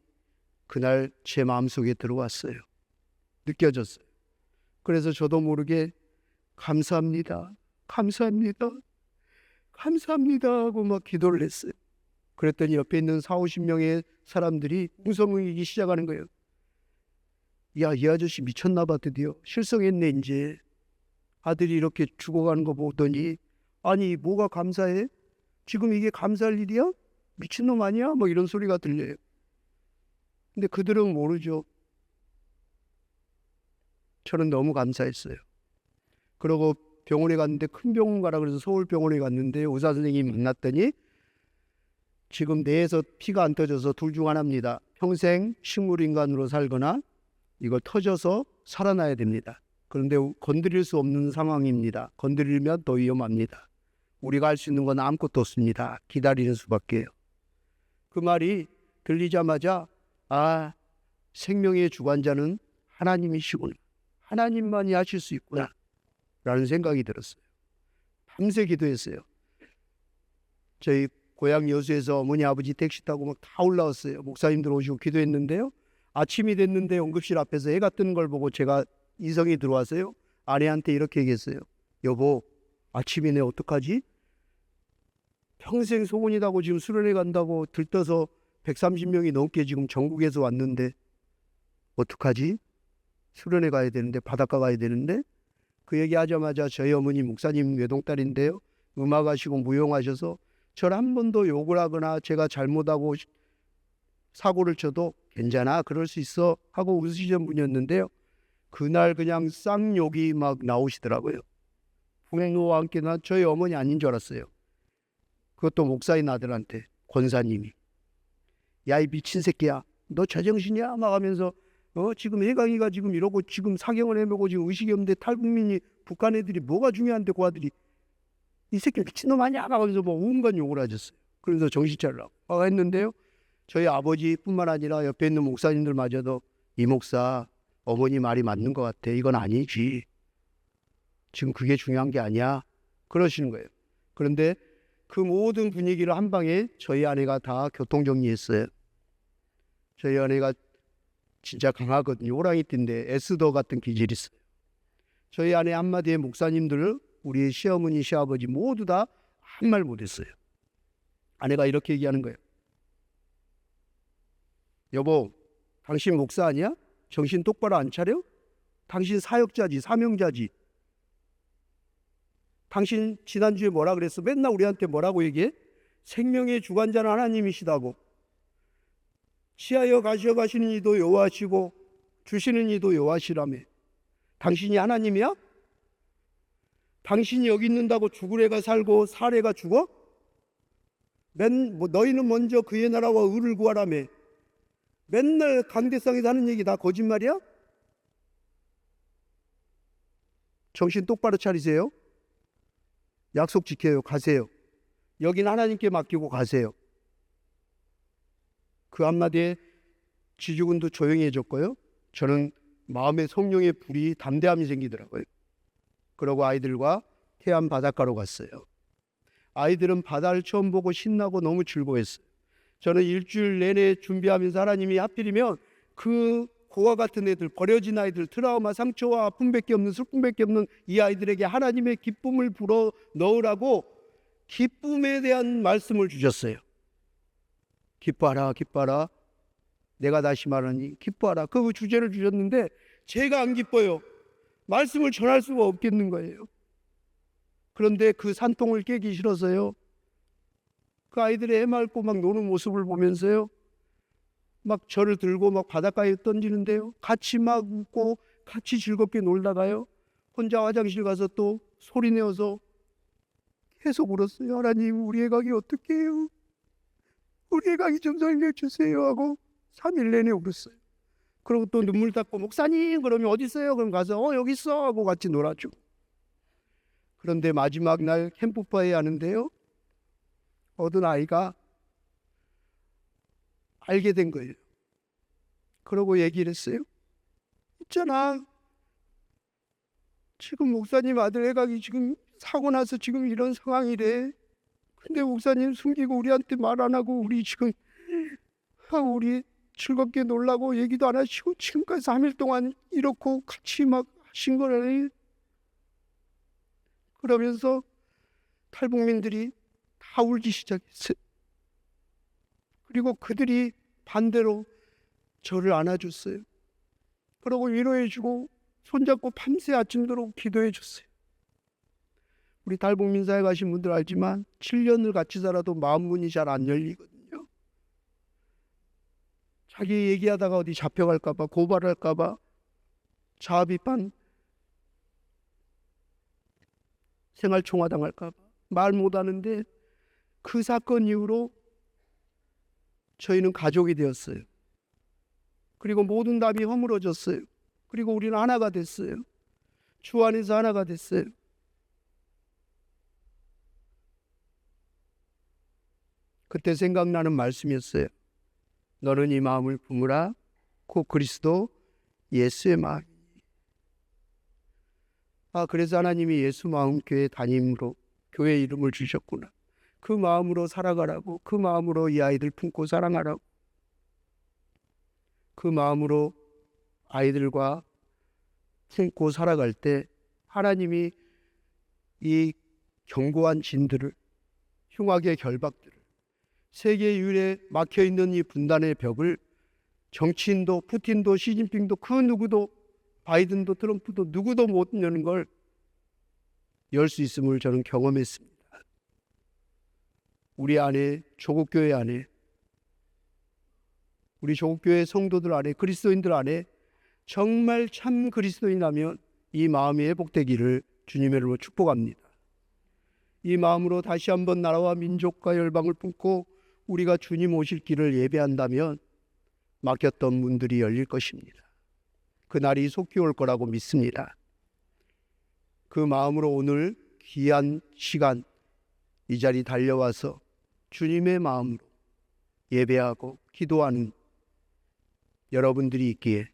Speaker 1: 그날 제 마음속에 들어왔어요. 느껴졌어요. 그래서 저도 모르게 감사합니다. 감사합니다. 감사합니다 하고 막 기도를 했어요. 그랬더니 옆에 있는 40-50명의 사람들이 웅성이기 시작하는 거예요. 야, 이 아저씨 미쳤나 봐. 드디어 실성했네. 이제 아들이 이렇게 죽어가는 거 보더니 아니 뭐가 감사해? 지금 이게 감사할 일이야? 미친놈 아니야? 뭐 이런 소리가 들려요. 근데 그들은 모르죠. 저는 너무 감사했어요. 그러고 병원에 갔는데 큰 병원 가라 그래서 서울병원에 갔는데 의사 선생님이 만났더니 지금 뇌에서 피가 안 터져서 둘 중 하나입니다. 평생 식물인간으로 살거나 이걸 터져서 살아나야 됩니다. 그런데 건드릴 수 없는 상황입니다. 건드리면 더 위험합니다. 우리가 할 수 있는 건 아무것도 없습니다. 기다리는 수밖에요. 그 말이 들리자마자 생명의 주관자는 하나님이시구나. 하나님만이 하실 수 있구나 라는 생각이 들었어요. 밤새 기도했어요. 저희 고향 여수에서 어머니 아버지 택시 타고 막 다 올라왔어요. 목사님들 오시고 기도했는데요. 아침이 됐는데 응급실 앞에서 해가 뜨는 걸 보고 제가 이성이 들어와서요. 아내한테 이렇게 얘기했어요. 여보, 아침이네 어떡하지? 평생 소원이라고 지금 수련회 간다고 들떠서 130명이 넘게 지금 전국에서 왔는데 어떡하지? 수련회 가야 되는데 바닷가 가야 되는데 그 얘기하자마자 저희 어머니 목사님 외동딸인데요. 음악하시고 무용하셔서 저를 한 번도 욕을 하거나 제가 잘못하고 사고를 쳐도 괜찮아 그럴 수 있어 하고 웃으시던 분이었는데요. 그날 그냥 쌍욕이 막 나오시더라고요. 분노와 함께 난 저희 어머니 아닌 줄 알았어요. 그것도 목사인 아들한테 권사님이 야 이 미친 새끼야 너 제정신이야 막 하면서 지금 해강이가 지금 이러고 지금 사경을 헤매고 지금 의식이 없는데 탈북민이 북한 애들이 뭐가 중요한데 그 아들이 이 새끼 미친놈 아니야 막 하면서 뭐 온갖 욕을 하셨어요. 그래서 정신 차리라고 했는데요. 저희 아버지뿐만 아니라 옆에 있는 목사님들마저도 이 목사 어머니 말이 맞는 것 같아. 이건 아니지. 지금 그게 중요한 게 아니야. 그러시는 거예요. 그런데 그 모든 분위기를 한 방에 저희 아내가 다 교통정리했어요. 저희 아내가 진짜 강하거든요. 호랑이띠인데 에스더 같은 기질이 있어요. 저희 아내 한마디에 목사님들, 우리 시어머니, 시아버지 모두 다 한 말 못했어요. 아내가 이렇게 얘기하는 거예요. 여보, 당신 목사 아니야? 정신 똑바로 안 차려? 당신 사역자지, 사명자지. 당신 지난주에 뭐라 그랬어? 맨날 우리한테 뭐라고 얘기해? 생명의 주관자는 하나님이시다고. 치하여 가시는 이도 여호와시고 주시는 이도 여호와시라며. 당신이 하나님이야? 당신이 여기 있는다고 죽을 애가 살고 살 애가 죽어? 너희는 먼저 그의 나라와 의를 구하라며. 맨날 강대상에서 하는 얘기 다 거짓말이야? 정신 똑바로 차리세요. 약속 지켜요. 가세요. 여긴 하나님께 맡기고 가세요. 그 한마디에 지주군도 조용해졌고요. 저는 마음에 성령의 불이 담대함이 생기더라고요. 그러고 아이들과 해안 바닷가로 갔어요. 아이들은 바다를 처음 보고 신나고 너무 즐거워했어요. 저는 일주일 내내 준비하면서 하나님이 하필이면 그 고아 같은 애들, 버려진 아이들, 트라우마, 상처와 아픔밖에 없는, 슬픔밖에 없는 이 아이들에게 하나님의 기쁨을 불어 넣으라고 기쁨에 대한 말씀을 주셨어요. 기뻐하라, 기뻐하라. 내가 다시 말하니 기뻐하라. 그 주제를 주셨는데 제가 안 기뻐요. 말씀을 전할 수가 없겠는 거예요. 그런데 그 산통을 깨기 싫어서요. 그 아이들의 해맑고 막 노는 모습을 보면서요. 막 저를 들고 막 바닷가에 던지는데요. 같이 막 웃고 같이 즐겁게 놀다가요. 혼자 화장실 가서 또 소리 내어서 계속 울었어요. 하나님, 우리 애각이 어떻게 해요? 우리 애각이 좀 살려주세요 하고 3일 내내 울었어요. 그리고 또 눈물 닦고 목사님 그러면 어디 있어요? 그럼 가서 여기 있어 하고 같이 놀아주고. 그런데 마지막 날 캠프파이어 하는데요. 어떤 아이가 알게 된 거예요. 그러고 얘기를 했어요. 있잖아. 지금 목사님 아들 애각이 지금 사고 나서 지금 이런 상황이래. 근데 목사님 숨기고 우리한테 말 안 하고 우리 지금 우리 즐겁게 놀라고 얘기도 안 하시고 지금까지 3일 동안 이렇고 같이 막 하신 거라니. 그러면서 탈북민들이 다 울기 시작했어요. 그리고 그들이 반대로 저를 안아줬어요. 그러고 위로해주고 손잡고 밤새 아침도록 기도해줬어요. 우리 탈북민사에 가신 분들 알지만 7년을 같이 살아도 마음 문이 잘 안 열리거든요. 자기 얘기하다가 어디 잡혀갈까봐, 고발할까봐, 자비판, 생활총화 당할까봐 말 못하는데 그 사건 이후로 저희는 가족이 되었어요. 그리고 모든 답이 허물어졌어요. 그리고 우리는 하나가 됐어요. 주 안에서 하나가 됐어요. 그때 생각나는 말씀이었어요. 너는 이 마음을 품으라. 곧 그리스도 예수의 마음이니. 그래서 하나님이 예수 마음교회 담임으로 교회 이름을 주셨구나. 그 마음으로 살아가라고. 그 마음으로 이 아이들 품고 사랑하라고. 그 마음으로 아이들과 품고 살아갈 때 하나님이 이 견고한 진들을, 흉악의 결박들을, 세계 유일에 막혀있는 이 분단의 벽을 정치인도 푸틴도 시진핑도 그 누구도 바이든도 트럼프도 누구도 못 여는 걸 열 수 있음을 저는 경험했습니다. 우리 안에, 조국교회 안에, 우리 조국교회 성도들 안에, 그리스도인들 안에 정말 참 그리스도인이라면 이 마음이 회복되기를 주님의 이름으로 축복합니다. 이 마음으로 다시 한번 나라와 민족과 열방을 품고 우리가 주님 오실 길을 예배한다면 막혔던 문들이 열릴 것입니다. 그날이 속히 올 거라고 믿습니다. 그 마음으로 오늘 귀한 시간 이 자리 달려와서 주님의 마음으로 예배하고 기도하는 여러분들이 있기에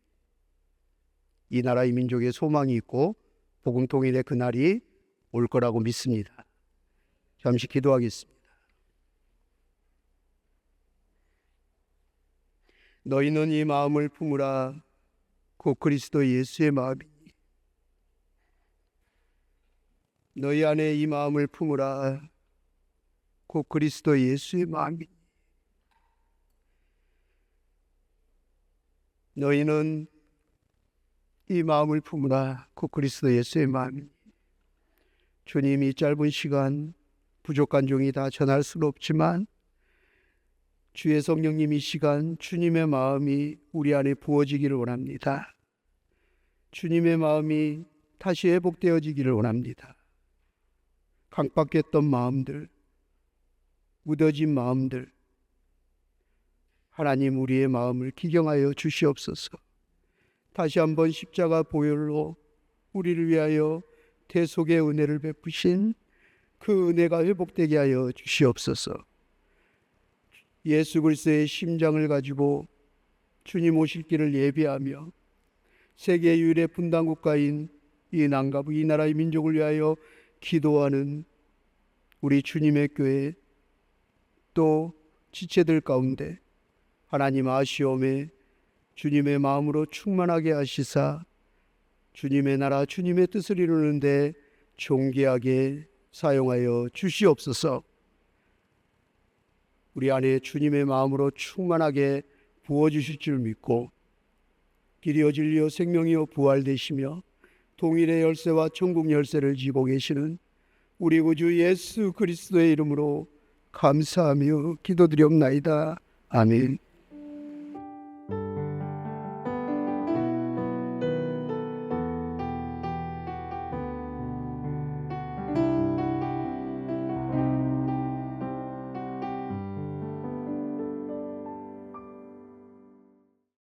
Speaker 1: 이 나라의 민족의 소망이 있고 복음 통일의 그날이 올 거라고 믿습니다. 잠시 기도하겠습니다. 너희는 이 마음을 품으라. 곧 그리스도 예수의 마음이니 너희 안에 이 마음을 품으라. 곧 그리스도 예수의 마음이니 너희는 이 마음을 품으라. 곧 그리스도 예수의 마음이니 주님이 짧은 시간 부족한 종이 다 전할 수는 없지만 주의 성령님 이 시간 주님의 마음이 우리 안에 부어지기를 원합니다. 주님의 마음이 다시 회복되어지기를 원합니다. 강박했던 마음들, 무뎌진 마음들, 하나님 우리의 마음을 기경하여 주시옵소서. 다시 한번 십자가 보혈로 우리를 위하여 대속의 은혜를 베푸신 그 은혜가 회복되게 하여 주시옵소서. 예수 그리스도의 심장을 가지고 주님 오실 길을 예비하며 세계 유일의 분단 국가인 이 남가부 이 나라의 민족을 위하여 기도하는 우리 주님의 교회 또 지체들 가운데 하나님 아시오매 주님의 마음으로 충만하게 하시사 주님의 나라 주님의 뜻을 이루는데 존귀하게 사용하여 주시옵소서. 우리 안에 주님의 마음으로 충만하게 부어주실 줄 믿고 길이요 진리요 생명이요 부활 되시며 동일의 열쇠와 천국 열쇠를 쥐고 계시는 우리 구주 예수 그리스도의 이름으로 감사하며 기도드리옵나이다. 아멘.